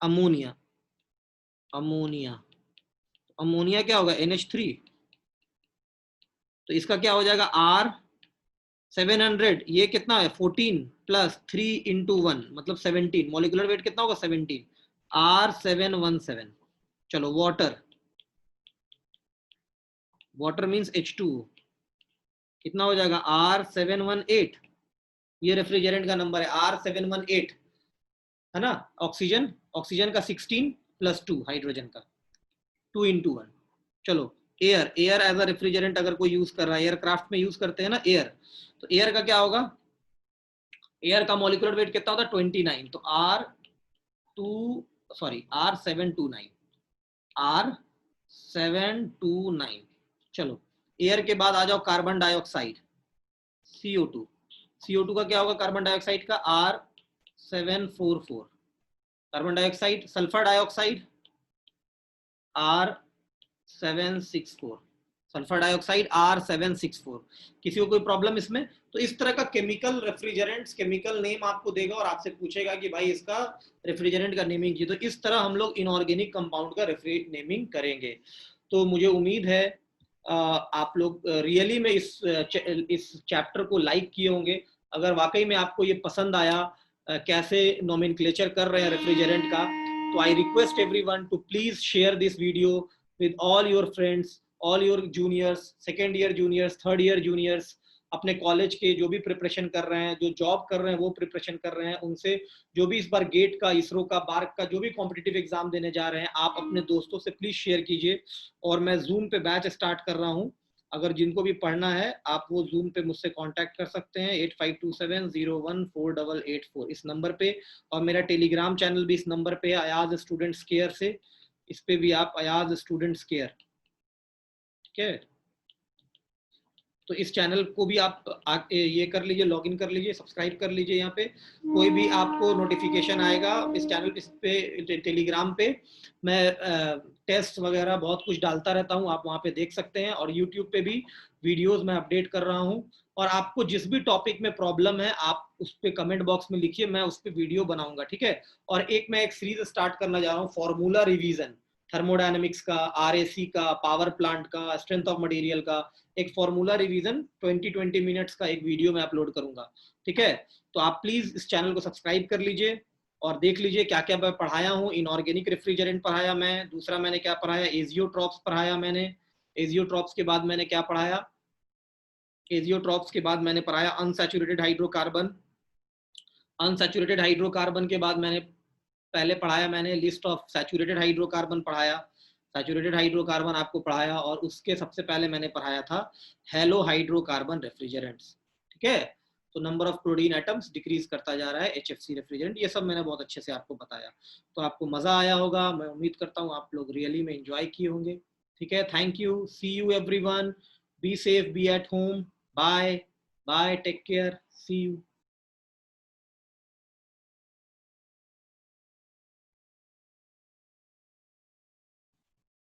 अमोनिया, अमोनिया, अमोनिया क्या होगा NH3, तो इसका क्या हो जाएगा R700, ये कितना है 14 प्लस 3 × 1 मतलब 17, मॉलिक्यूलर वेट कितना होगा 17, R717। चलो वाटर, वाटर मीन्स H2, कितना हो जाएगा R718, ये रेफ्रिजरेंट का नंबर है R718, है ना। ऑक्सीजन, ऑक्सीजन का 16 प्लस 2 हाइड्रोजन का 2 × 1। चलो air, air as a refrigerant अगर कोई यूज कर रहा है, एयरक्राफ्ट में यूज करते हैं ना एयर, तो एयर का क्या होगा, एयर का मॉलिक्यूलर वेट कितना होता है 29, तो R729, R729। चलो एयर के बाद आ जाओ कार्बन डाइऑक्साइड, CO2, CO2 का क्या होगा कार्बन डाइऑक्साइड का R744, carbon dioxide, sulphur dioxide R764, sulphur dioxide R764। किसी को कोई प्रॉब्लम इसमें, तो इस तरह का केमिकल रेफ्रिजरेंट्स, केमिकल नेम आपको देगा और आपसे पूछेगा कि भाई इसका रेफ्रिजरेंट का नेमिंग की, तो इस तरह हम लोग इनऑर्गेनिक कंपाउंड का रेफ्रि नेमिंग करेंगे। तो मुझे उम्मीद है आप लोग रियली में इस चैप्टर को लाइक किए होंगे। अगर वाकई में आपको ये पसंद आया कैसे नोमेनक्लेचर कर रहे हैं रेफ्रिजरेंट का, तो I request everyone to please share this video with all your friends, all your juniors, second year juniors, third year juniors, अपने कॉलेज के जो भी प्रिपरेशन कर रहे हैं, जो जॉब कर रहे हैं वो प्रिपरेशन कर रहे हैं, उनसे जो भी इस बार गेट का, इसरो का, बार्क का जो भी कॉम्पिटिटिव एग्जाम देने जा रहे हैं, आप अपने दोस्तों से प्लीज शेयर कीजिए। और मैं जूम पे बैच स्टार्ट कर रहा हूँ, अगर जिनको भी पढ़ना है आप वो जूम पे मुझसे कांटेक्ट कर सकते हैं 8527014884 इस नंबर पे, और मेरा टेलीग्राम चैनल भी इस नंबर पे है, अयाज स्टूडेंट्स केयर से, इस पे भी आप अयाज स्टूडेंट्स केयर, ठीक है। तो इस चैनल को भी आप ये कर लीजिए, लॉगिन कर लीजिए, सब्सक्राइब कर लीजिए। यहाँ पे कोई भी आपको नोटिफिकेशन आएगा इस चैनल, इस पे टेलीग्राम पे मैं टेस्ट वगैरह बहुत कुछ डालता रहता हूँ, आप वहाँ पे देख सकते हैं। और यूट्यूब पे भी वीडियोस मैं अपडेट कर रहा हूँ। और आपको जिस भी टॉपिक में प्रॉब्लम है आप उस पर कमेंट बॉक्स में लिखिए, मैं उस पर वीडियो बनाऊंगा, ठीक है। और मैं एक सीरीज स्टार्ट करना जा रहा हूँ, फॉर्मूला रिवीजन, थर्मोडायनेमिक्स का, RAC का, पावर प्लांट का, स्ट्रेंथ ऑफ मटेरियल का, एक फॉर्मूला रिवीजन 20 मिनट्स का एक वीडियो मैं अपलोड करूंगा, ठीक है। तो आप प्लीज इस चैनल को सब्सक्राइब कर लीजिए और देख लीजिए क्या क्या मैं पढ़ाया हूँ। इनऑर्गेनिक रेफ्रिजरेंट पढ़ाया मैं, दूसरा मैंने क्या पढ़ाया, एजियोट्रॉप्स पढ़ाया मैंने, एजियोट्रॉप्स के बाद मैंने क्या पढ़ाया, एजियोट्रॉप्स के बाद मैंने पढ़ाया अनसैचुरेटेड हाइड्रोकार्बन, अनसैचुरेटेड हाइड्रोकार्बन के बाद मैंने पहले पढ़ाया मैंने लिस्ट ऑफ सैचुरेटेड हाइड्रोकार्बन पढ़ाया, सैचुरेटेड हाइड्रोकार्बन आपको पढ़ाया, और उसके सबसे पहले मैंने पढ़ाया था हेलो हाइड्रोकार्बन रेफ्रिजरेंट्स, ठीक है। तो number of chlorine atoms decrease करता जा रहा है, HFC रेफ्रिजरेंट, ये सब मैंने बहुत अच्छे से आपको बताया। तो आपको मजा आया होगा, मैं उम्मीद करता हूँ आप लोग रियली में एंजॉय किए होंगे, ठीक है। Thank you, see you everyone, be safe, be at home, bye bye, take care, see you.